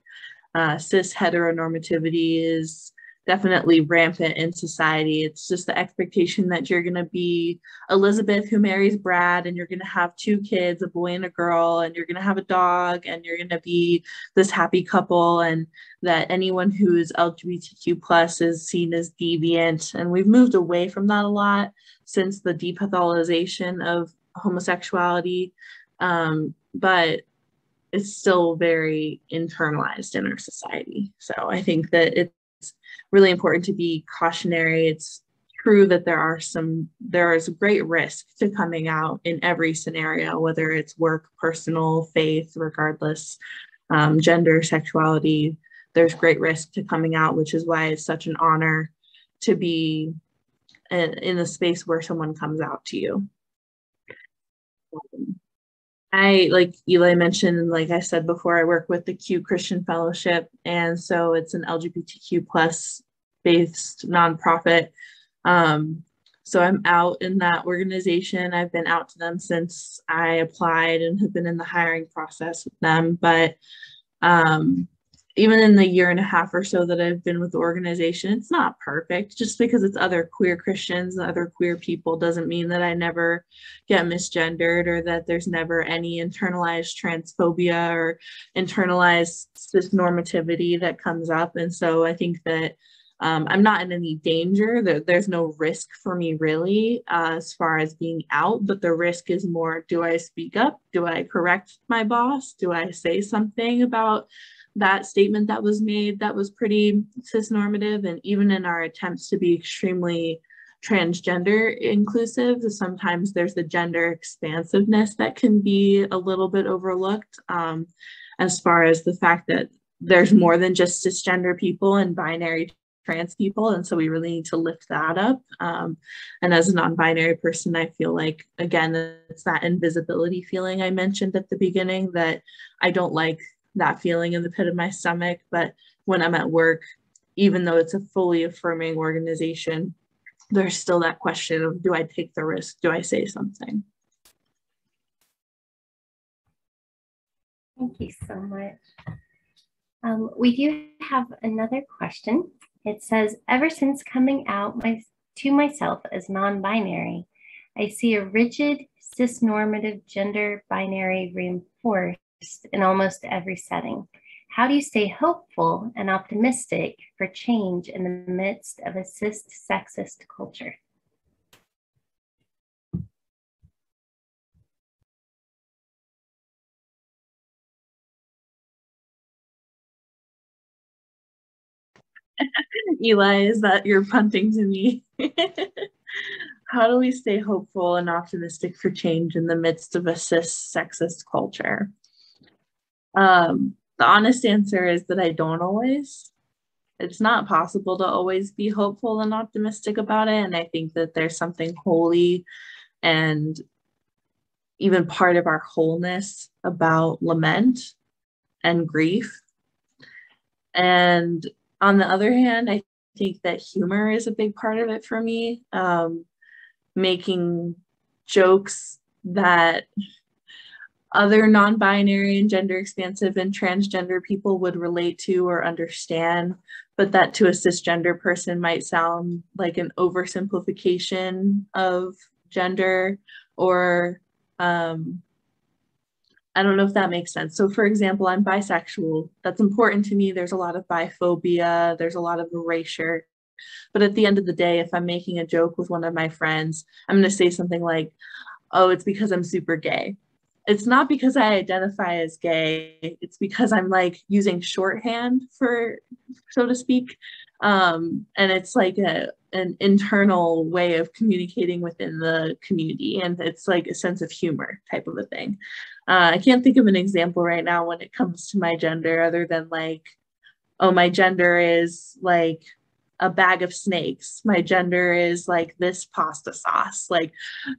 Speaker 3: Cis heteronormativity is definitely rampant in society. It's just the expectation that you're going to be Elizabeth who marries Brad, and you're going to have 2 kids, a boy and a girl, and you're going to have a dog, and you're going to be this happy couple, and that anyone who is LGBTQ plus is seen as deviant. And we've moved away from that a lot since the depathologization of homosexuality, but it's still very internalized in our society. So I think that it's really important to be cautionary. It's true that there is great risk to coming out in every scenario, whether it's work, personal, faith, regardless, gender, sexuality. There's great risk to coming out, which is why it's such an honor to be in a space where someone comes out to you. I, like Eli mentioned, and like I said before, I work with the Q Christian Fellowship, and so it's an LGBTQ plus based nonprofit. So I'm out in that organization. I've been out to them since I applied and have been in the hiring process with them. But even in the year and a half or so that I've been with the organization, it's not perfect. Just because it's other queer Christians and other queer people doesn't mean that I never get misgendered, or that there's never any internalized transphobia or internalized cisnormativity that comes up. And so I think that I'm not in any danger. There's no risk for me really as far as being out, but the risk is more, do I speak up? Do I correct my boss? Do I say something about that statement that was made that was pretty cisnormative? And even in our attempts to be extremely transgender inclusive, sometimes there's the gender expansiveness that can be a little bit overlooked, as far as the fact that there's more than just cisgender people and binary trans people. And so we really need to lift that up. And as a non-binary person, I feel like, again, it's that invisibility feeling I mentioned at the beginning, that I don't like that feeling in the pit of my stomach. But when I'm at work, even though it's a fully affirming organization, there's still that question of, do I take the risk? Do I say something?
Speaker 1: Thank you so much. We do have another question. It says, ever since coming out to myself as non-binary, I see a rigid cisnormative gender binary reinforced in almost every setting. How do you stay hopeful and optimistic for change in the midst of a cis-sexist culture?
Speaker 3: Eli, is that you're punting to me? How do we stay hopeful and optimistic for change in the midst of a cis-sexist culture? The honest answer is that I don't always. It's not possible to always be hopeful and optimistic about it. And I think that there's something holy and even part of our wholeness about lament and grief. And on the other hand, I think that humor is a big part of it for me. Making jokes that other non-binary and gender expansive and transgender people would relate to or understand, but that to a cisgender person might sound like an oversimplification of gender, or I don't know if that makes sense. So for example, I'm bisexual. That's important to me. There's a lot of biphobia. There's a lot of erasure. But at the end of the day, if I'm making a joke with one of my friends, I'm going to say something like, oh, it's because I'm super gay. It's not because I identify as gay. It's because I'm like using shorthand for, so to speak. And it's like an internal way of communicating within the community. And it's like a sense of humor type of a thing. I can't think of an example right now when it comes to my gender other than like, oh, my gender is like a bag of snakes. My gender is like this pasta sauce. Like,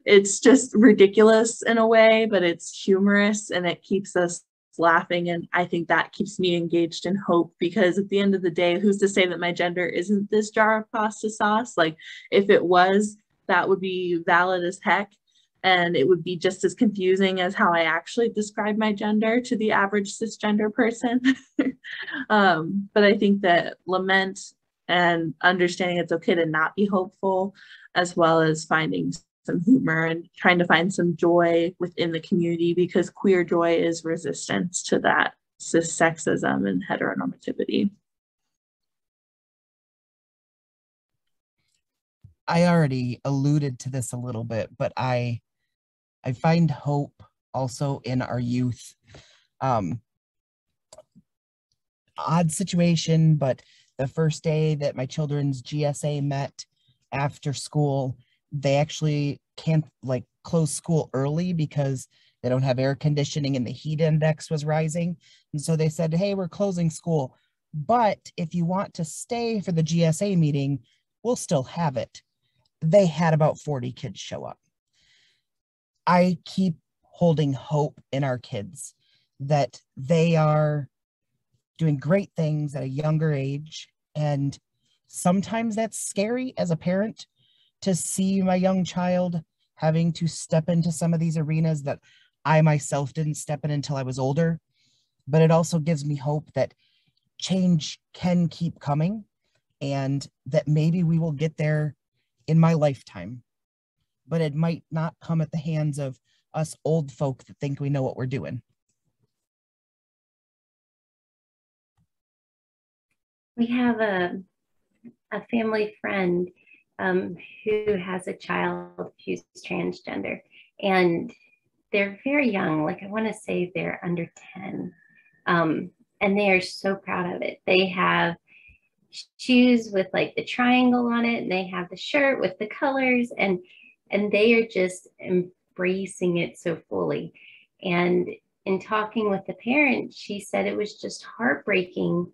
Speaker 3: it's just ridiculous in a way, but it's humorous and it keeps us laughing. And I think that keeps me engaged in hope, because at the end of the day, who's to say that my gender isn't this jar of pasta sauce? Like, if it was, that would be valid as heck. And it would be just as confusing as how I actually describe my gender to the average cisgender person. But I think that lament and understanding it's okay to not be hopeful, as well as finding some humor and trying to find some joy within the community, because queer joy is resistance to that cis sexism and heteronormativity.
Speaker 4: I already alluded to this a little bit, but I find hope also in our youth. Odd situation, but the first day that my children's GSA met after school, they actually can't like close school early because they don't have air conditioning and the heat index was rising. And so they said, hey, we're closing school, but if you want to stay for the GSA meeting, we'll still have it. They had about 40 kids show up. I keep holding hope in our kids that they are doing great things at a younger age. And sometimes that's scary as a parent to see my young child having to step into some of these arenas that I myself didn't step in until I was older. But it also gives me hope that change can keep coming and that maybe we will get there in my lifetime. But it might not come at the hands of us old folk that think we know what we're doing.
Speaker 1: We have a family friend who has a child who's transgender, and they're very young. Like, I want to say they're under 10, and they are so proud of it. They have shoes with like the triangle on it, and they have the shirt with the colors, and they are just embracing it so fully. And in talking with the parent, she said it was just heartbreaking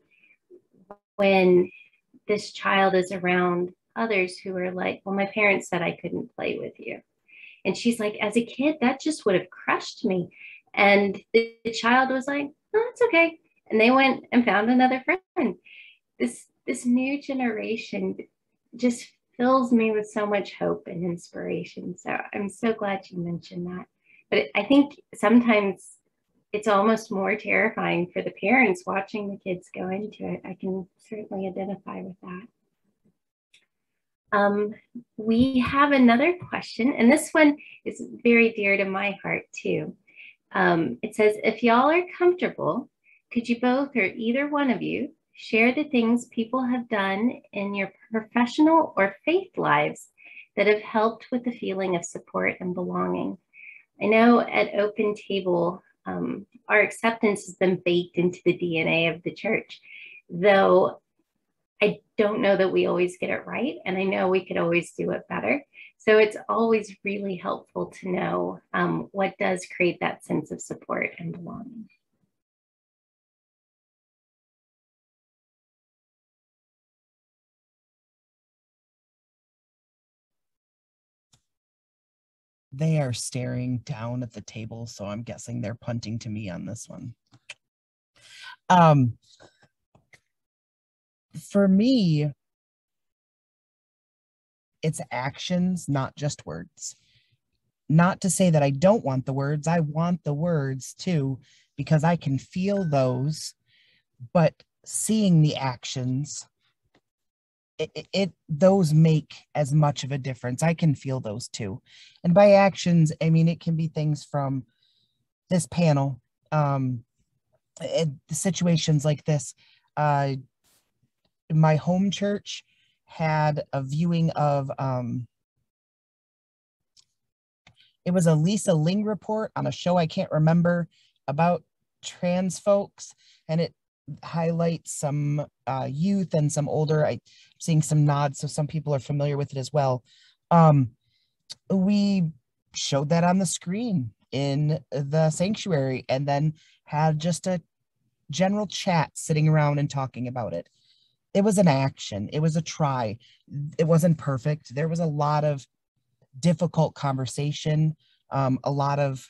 Speaker 1: when this child is around others who are like, well, my parents said I couldn't play with you. And she's like, as a kid, that just would have crushed me. And the child was like, oh, it's okay. And they went and found another friend. This new generation just fills me with so much hope and inspiration. So I'm so glad you mentioned that. But I think sometimes it's almost more terrifying for the parents watching the kids go into it. I can certainly identify with that. Um, we have another question, and this one is very dear to my heart too. It says, if y'all are comfortable, could you both or either one of you share the things people have done in your professional or faith lives that have helped with the feeling of support and belonging? I know at Open Table, our acceptance has been baked into the DNA of the church, though I don't know that we always get it right, and I know we could always do it better. So it's always really helpful to know what does create that sense of support and belonging.
Speaker 4: They are staring down at the table, so I'm guessing they're punting to me on this one. For me, it's actions, not just words. Not to say that I don't want the words. I want the words too, because I can feel those, but seeing the actions, those make as much of a difference. I can feel those too. And by actions, I mean, it can be things from this panel, situations like this. My home church had a viewing of, it was a Lisa Ling report on a show I can't remember about trans folks, and it highlights some youth and some older. I'm seeing some nods, so some people are familiar with it as well. We showed that on the screen in the sanctuary and then had just a general chat sitting around and talking about it. It was an action. It was a try. It wasn't perfect. There was a lot of difficult conversation, a lot of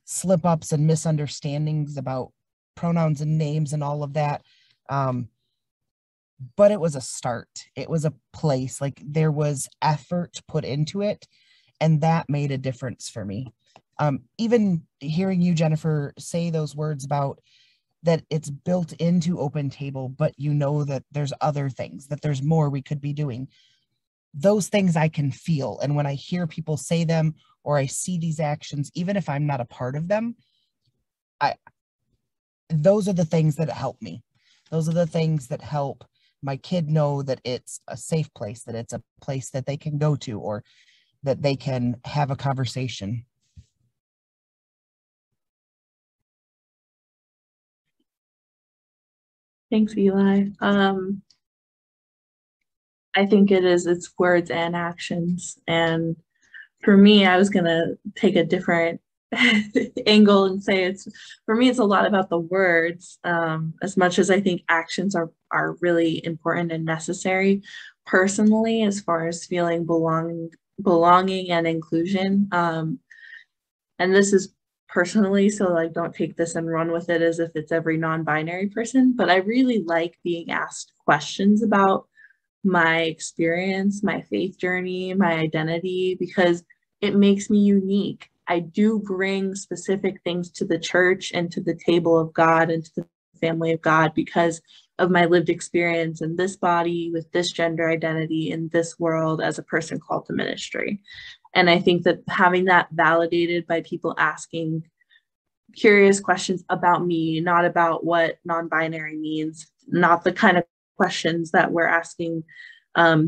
Speaker 4: slip-ups and misunderstandings about pronouns and names and all of that. But it was a start. It was a place, like there was effort put into it, and that made a difference for me. Even hearing you, Jennifer, say those words about that it's built into Open Table, but you know that there's other things, that there's more we could be doing. Those things I can feel. And when I hear people say them or I see these actions, even if I'm not a part of them, those are the things that help me. Those are the things that help my kid know that it's a safe place, that it's a place that they can go to, or that they can have a conversation.
Speaker 3: Thanks, Eli. I think it's words and actions. And for me, I was gonna take a different angle and say for me, it's a lot about the words, as much as I think actions are really important and necessary personally, as far as feeling belonging and inclusion. And this is personally, so like don't take this and run with it as if it's every non-binary person, but I really like being asked questions about my experience, my faith journey, my identity, because it makes me unique. I do bring specific things to the church and to the table of God and to the family of God because of my lived experience in this body, with this gender identity, in this world as a person called to ministry. And I think that having that validated by people asking curious questions about me, not about what non-binary means, not the kind of questions that we're asking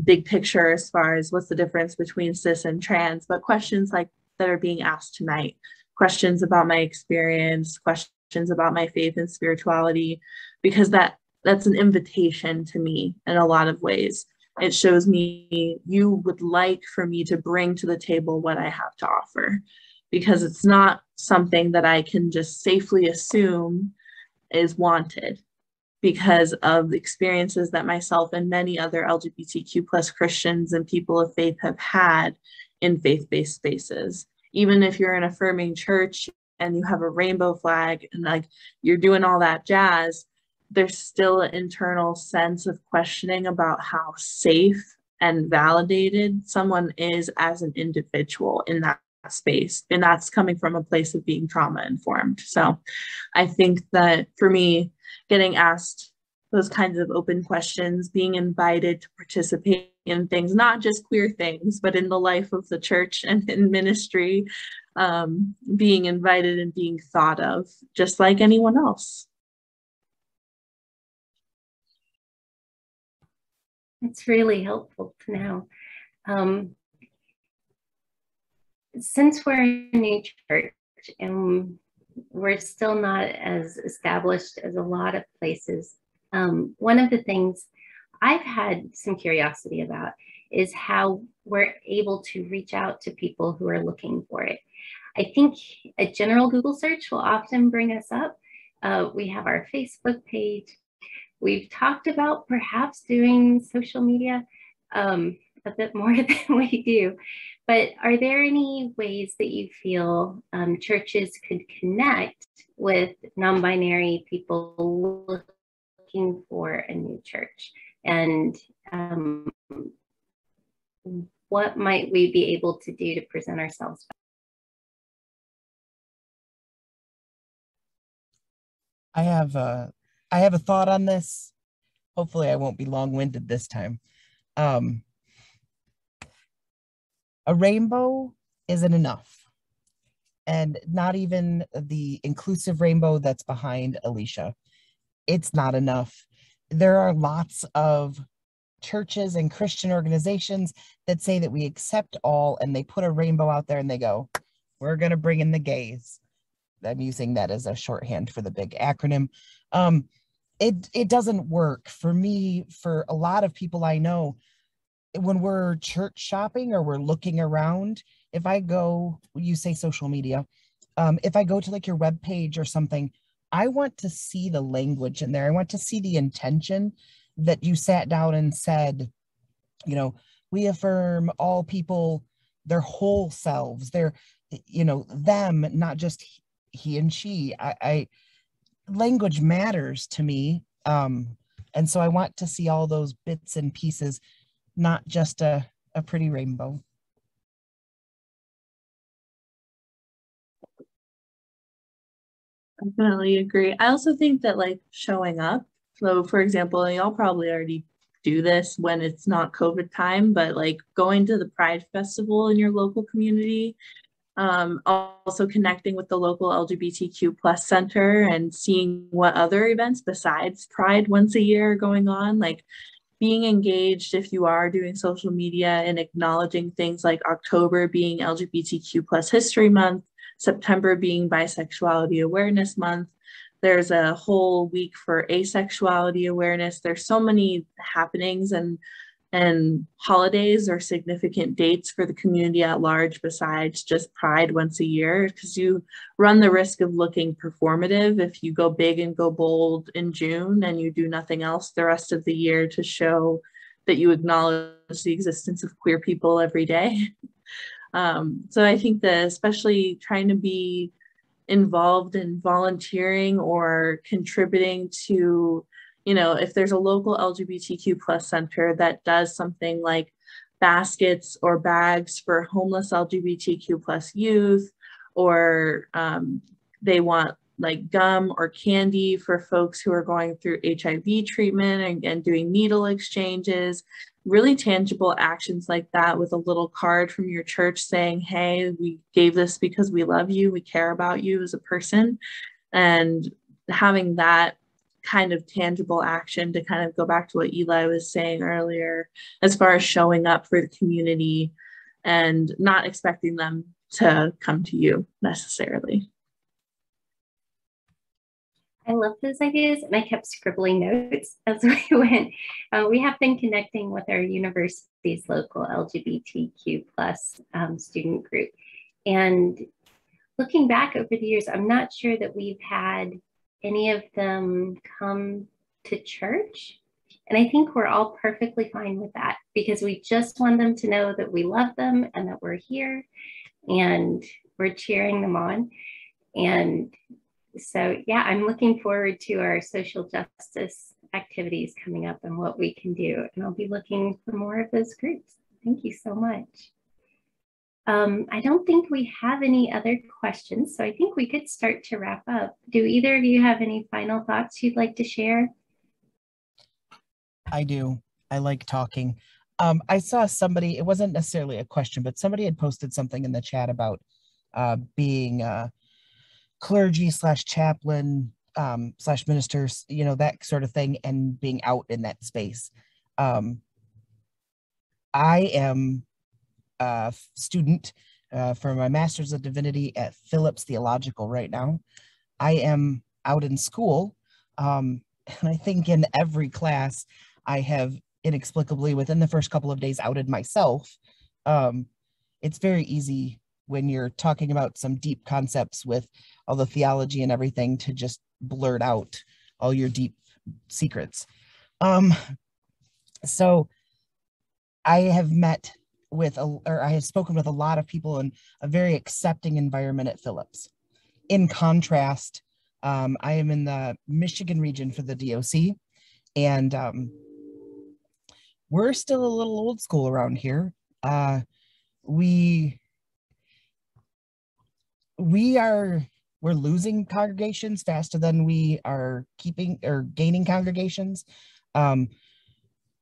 Speaker 3: big picture as far as what's the difference between cis and trans, but questions like that are being asked tonight, questions about my experience, questions about my faith and spirituality, because that's an invitation to me in a lot of ways. It shows me you would like for me to bring to the table what I have to offer, because it's not something that I can just safely assume is wanted because of the experiences that myself and many other LGBTQ plus Christians and people of faith have had in faith-based spaces. Even if you're an affirming church and you have a rainbow flag and like you're doing all that jazz, there's still an internal sense of questioning about how safe and validated someone is as an individual in that space. And that's coming from a place of being trauma informed. So I think that for me, getting asked those kinds of open questions, being invited to participate in things, not just queer things, but in the life of the church and in ministry, being invited and being thought of just like anyone else.
Speaker 1: It's really helpful to know. Since we're a new church and we're still not as established as a lot of places, one of the things I've had some curiosity about is how we're able to reach out to people who are looking for it. I think a general Google search will often bring us up. We have our Facebook page. We've talked about perhaps doing social media a bit more than we do, but are there any ways that you feel churches could connect with non-binary people looking for a new church? And what might we be able to do to present ourselves?
Speaker 4: I have a thought on this. Hopefully I won't be long-winded this time. A rainbow isn't enough. And not even the inclusive rainbow that's behind Alysha. It's not enough. There are lots of churches and Christian organizations that say that we accept all, and they put a rainbow out there and they go, we're going to bring in the gays. I'm using that as a shorthand for the big acronym. It doesn't work for me. For a lot of people I know, when we're church shopping or we're looking around, if I go, you say social media, if I go to like your web page or something, I want to see the language in there. I want to see the intention that you sat down and said, you know, we affirm all people, their whole selves, their, you know, them, not just he and she. Language matters to me. And so I want to see all those bits and pieces, not just a pretty rainbow.
Speaker 3: Definitely agree. I also think that like showing up. So for example, y'all probably already do this when it's not COVID time, but like going to the Pride Festival in your local community, also connecting with the local LGBTQ plus center and seeing what other events besides Pride once a year are going on, like being engaged if you are doing social media and acknowledging things like October being LGBTQ plus History Month, September being Bisexuality Awareness Month. There's a whole week for asexuality awareness. There's so many happenings and holidays or significant dates for the community at large besides just Pride once a year, because you run the risk of looking performative if you go big and go bold in June and you do nothing else the rest of the year to show that you acknowledge the existence of queer people every day. So I think that especially trying to be involved in volunteering or contributing to, you know, if there's a local LGBTQ plus center that does something like baskets or bags for homeless LGBTQ plus youth, or they want like gum or candy for folks who are going through HIV treatment and doing needle exchanges, really tangible actions like that with a little card from your church saying, hey, we gave this because we love you, we care about you as a person. And having that kind of tangible action to kind of go back to what Eli was saying earlier, as far as showing up for the community and not expecting them to come to you necessarily.
Speaker 1: I love those ideas, and I kept scribbling notes as we went. We have been connecting with our university's local LGBTQ plus student group. And looking back over the years, I'm not sure that we've had any of them come to church. And I think we're all perfectly fine with that, because we just want them to know that we love them and that we're here and we're cheering them on. And so, yeah, I'm looking forward to our social justice activities coming up and what we can do. And I'll be looking for more of those groups. Thank you so much. I don't think we have any other questions, so I think we could start to wrap up. Do either of you have any final thoughts you'd like to share?
Speaker 4: I do. I like talking. I saw somebody, it wasn't necessarily a question, but somebody had posted something in the chat about being clergy slash chaplain slash ministers, you know, that sort of thing, and being out in that space. I am a student for my Master's of Divinity at Phillips Theological right now. I am out in school, and I think in every class I have inexplicably within the first couple of days outed myself. It's very easy when you're talking about some deep concepts with all the theology and everything to just blurt out all your deep secrets. So I have met with, or I have spoken with a lot of people in a very accepting environment at Phillips. In contrast, I am in the Michigan region for the DOC, and we're still a little old school around here. We're losing congregations faster than we are keeping or gaining congregations.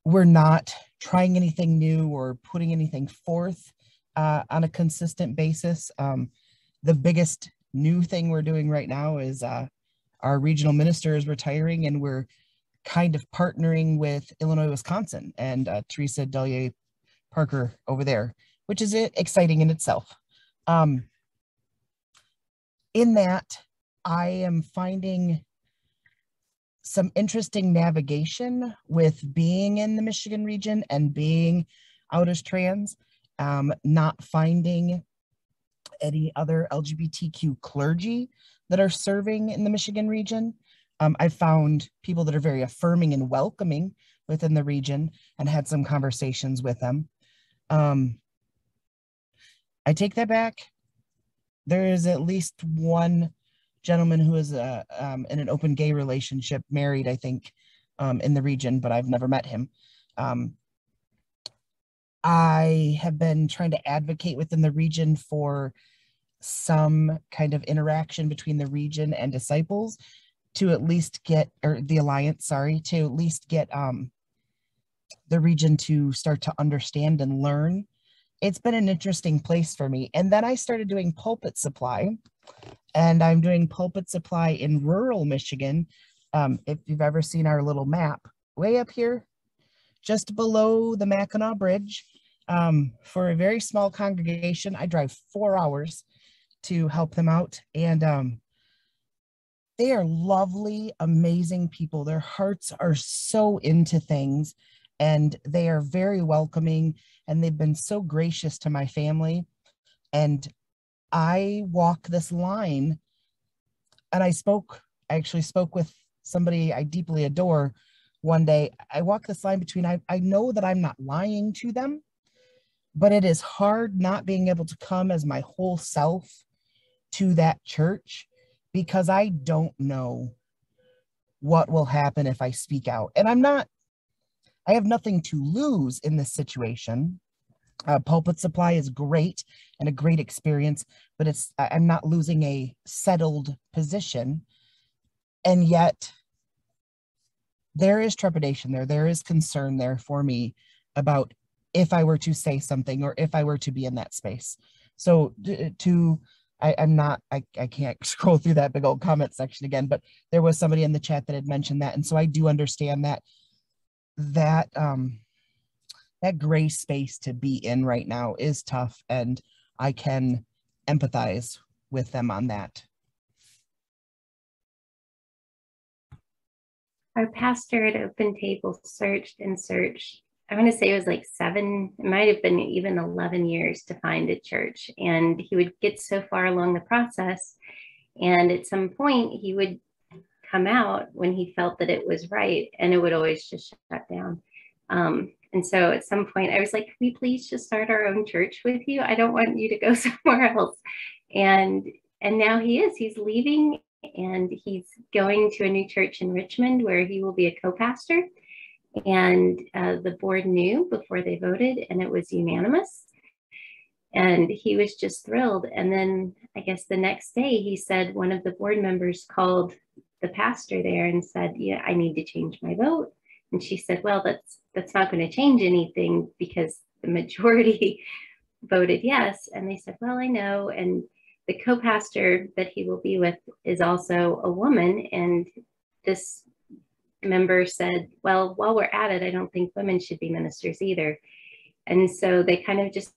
Speaker 4: We're not trying anything new or putting anything forth on a consistent basis. The biggest new thing we're doing right now is our regional minister is retiring, and we're kind of partnering with Illinois, Wisconsin, and Teresa Delier Parker over there, which is exciting in itself. In that, I am finding some interesting navigation with being in the Michigan region and being out as trans, not finding any other LGBTQ clergy that are serving in the Michigan region. I found people that are very affirming and welcoming within the region and had some conversations with them. I take that back. There is at least one gentleman who is in an open gay relationship, married, I think, in the region, but I've never met him. I have been trying to advocate within the region for some kind of interaction between the region and disciples to at least get, or the alliance, sorry, to at least get the region to start to understand and learn. It's been an interesting place for me. And then I started doing pulpit supply, and I'm doing pulpit supply in rural Michigan. If you've ever seen our little map, way up here, just below the Mackinac Bridge, for a very small congregation. I drive 4 hours to help them out. And they are lovely, amazing people. Their hearts are so into things, and they are very welcoming, and they've been so gracious to my family. And I walk this line, and I actually spoke with somebody I deeply adore one day. I walk this line between, I know that I'm not lying to them, but it is hard not being able to come as my whole self to that church, because I don't know what will happen if I speak out. And I have nothing to lose in this situation. Pulpit supply is great and a great experience, but I'm not losing a settled position. And yet there is trepidation there. There is concern there for me about if I were to say something or if I were to be in that space. So I can't scroll through that big old comment section again, but there was somebody in the chat that had mentioned that. And so I do understand that gray space to be in right now is tough, and I can empathize with them on that.
Speaker 1: Our pastor at Open Table searched and searched. I want to say it was like 7, it might have been even 11 years to find a church. And he would get so far along the process, and at some point he would come out when he felt that it was right, and it would always just shut down. And so at some point I was like, can we please just start our own church with you? I don't want you to go somewhere else. And now he's leaving, and he's going to a new church in Richmond where he will be a co-pastor. And the board knew before they voted, and it was unanimous. And he was just thrilled. And then I guess the next day he said one of the board members called the pastor there and said, yeah, I need to change my vote. And she said, well, that's not going to change anything because the majority voted yes. And they said, well, I know. And the co-pastor that he will be with is also a woman. And this member said, well, while we're at it, I don't think women should be ministers either. And so they kind of just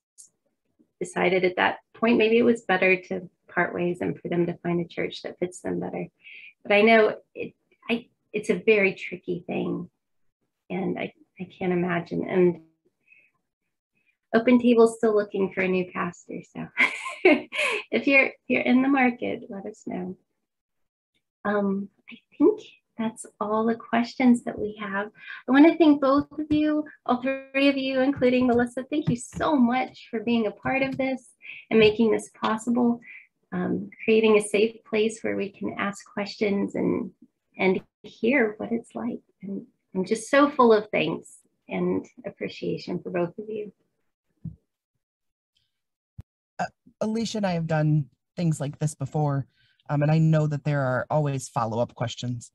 Speaker 1: decided at that point, maybe it was better to part ways and for them to find a church that fits them better. But I know it's a very tricky thing. And I can't imagine. And Open Table's still looking for a new pastor. So if you're in the market, let us know. I think that's all the questions that we have. I want to thank both of you, all three of you, including Melissa. Thank you so much for being a part of this and making this possible, creating a safe place where we can ask questions and hear what it's like. And I'm just so full of thanks and appreciation for both of you.
Speaker 4: Alysha and I have done things like this before, and I know that there are always follow-up questions.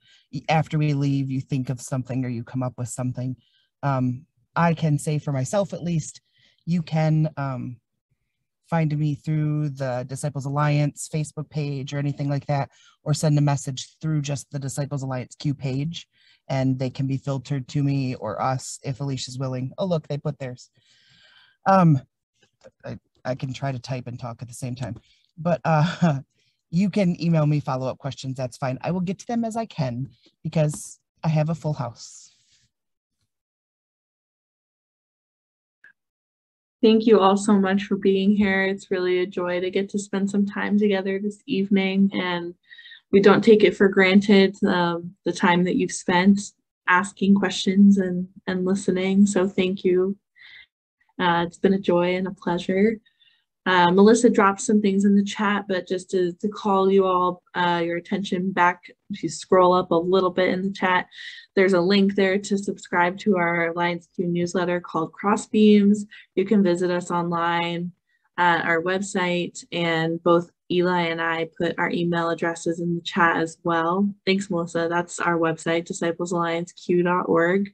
Speaker 4: After we leave, you think of something or you come up with something. I can say for myself, at least, you can find me through the Disciples Alliance Facebook page or anything like that, or send a message through just the Disciples Alliance Q page, and they can be filtered to me or us if Alysha's willing. Oh, look, they put theirs. I can try to type and talk at the same time, but you can email me follow-up questions. That's fine. I will get to them as I can because I have a full house.
Speaker 3: Thank you all so much for being here. It's really a joy to get to spend some time together this evening, and we don't take it for granted, the time that you've spent asking questions and listening. So thank you. It's been a joy and a pleasure. Melissa dropped some things in the chat, but just to call you all your attention back, if you scroll up a little bit in the chat, there's a link there to subscribe to our Alliance Q newsletter called Crossbeams. You can visit us online at our website, and both Eli and I put our email addresses in the chat as well. Thanks, Melissa. That's our website, disciplesallianceq.org.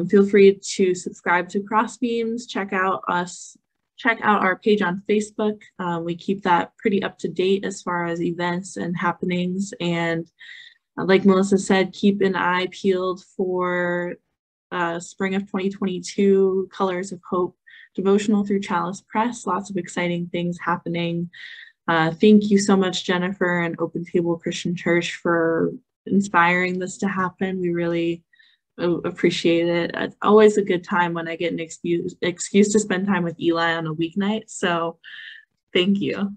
Speaker 3: Feel free to subscribe to Crossbeams, check out our page on Facebook. We keep that pretty up to date as far as events and happenings. And like Melissa said, keep an eye peeled for spring of 2022 Colors of Hope devotional through Chalice Press. Lots of exciting things happening. Thank you so much, Jennifer and Open Table Christian Church, for inspiring this to happen. We really appreciate it. It's always a good time when I get an excuse to spend time with Eli on a weeknight. So thank you.